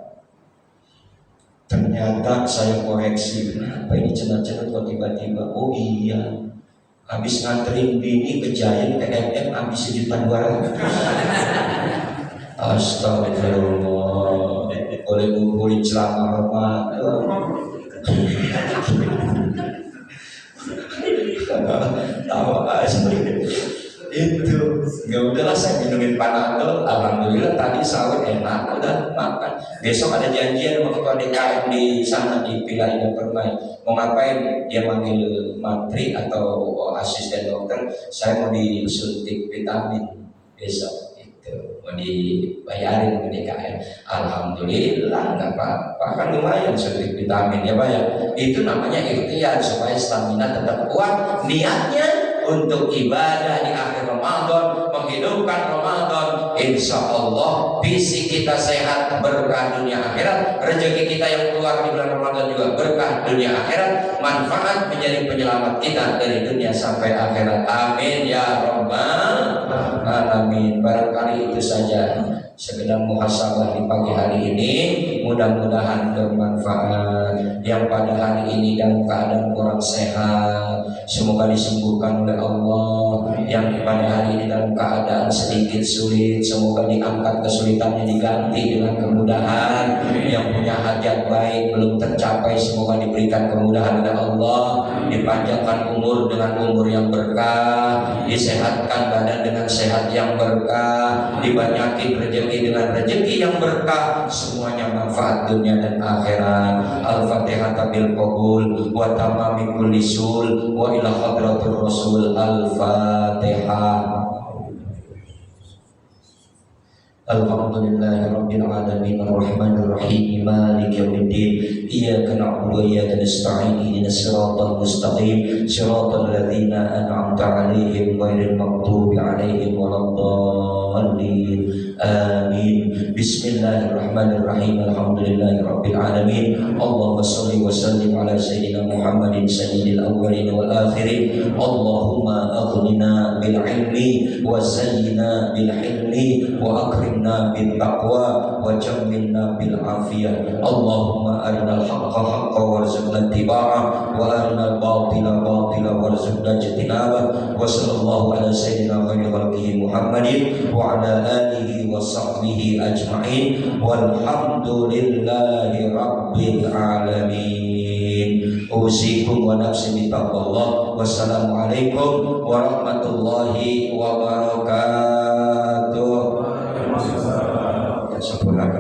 Ternyata saya koreksi, kenapa ini cenut-cenut kok tiba-tiba? Oh iya, habis nganterin bini ke Giant ke MM habis 1.200.000. Astagfirullah, boleh ngumpulin ceramah Ramadan. Tahu itu nggak, udahlah saya minumin Panadol, alhamdulillah tadi sahur enak, udah makan. Besok ada janjian sama ketua DKM di sana di Villa Indah Permai. Mau ngapain? Dia manggil mantri atau asisten dokter, saya mau disuntik vitamin besok, itu mau dibayarin ke DKM. Alhamdulillah nggak apa-apa, kan lumayan suntik vitamin ya Pak ya. Itu namanya ikhtiar supaya stamina tetap kuat, niatnya untuk ibadah di akhir Ramadan, menghidupkan Ramadan. Insya Allah fisik kita sehat, berkah dunia akhirat. Rezeki kita yang keluar di bulan Ramadan juga berkah dunia akhirat. Manfaat menjadi penyelamat kita dari dunia sampai akhirat. Amin ya rabbal alamin. Barangkali itu saja sekedar muhasabah di pagi hari ini, mudah-mudahan bermanfaat. Yang pada hari ini dalam keadaan kurang sehat, semoga disembuhkan oleh Allah. Yang pada hari ini dalam keadaan sedikit sulit, semoga diangkat kesulitannya, diganti dengan kemudahan. Yang punya hajat baik belum tercapai, semoga diberikan kemudahan oleh Allah. Dipanjangkan umur dengan umur yang berkah, disehatkan badan dengan sehat yang berkah, dibanyakin rezeki dengan rezeki yang berkah, semuanya manfaat dunia dan akhirat. Al-Fatihah bil qabul wa tamami kulli sul wa ila hadratur rasul. Al-Fatihah. Alhamdulillahi rabbil alamin arrahmanir rahim maliki yaumiddin iyyaka na'budu wa iyyaka nasta'in ihdinas siratal mustaqim siratal ladzina an'amta 'alaihim ghairil maghdubi 'alaihim waladdallin amin. Bismillahirrahmanirrahim. Alhamdulillahi rabbil alamin. Allahumma shalli wa sallim ala sayyidina Muhammadin sayyidil awwalin wal akhirin. Allahumma aghnina bil ilmi wa zayyina bil hilmi wa akrimna bil taqwa wa jammilna bil afiyah. Allahumma arinal haqqa haqqan warzuqna ittiba'ah wa arinal batila batila warzuqna ijtinabah. Wa sallallahu ala sayyidina khairil khalqihi Muhammadin wa ala alihi wa sahbihi ajma'in walhamdulillahi rabbil alamin. Usikum wa nafsi bitaqwallah. Wassalamualaikum warahmatullahi wabarakatuh. Sempurna.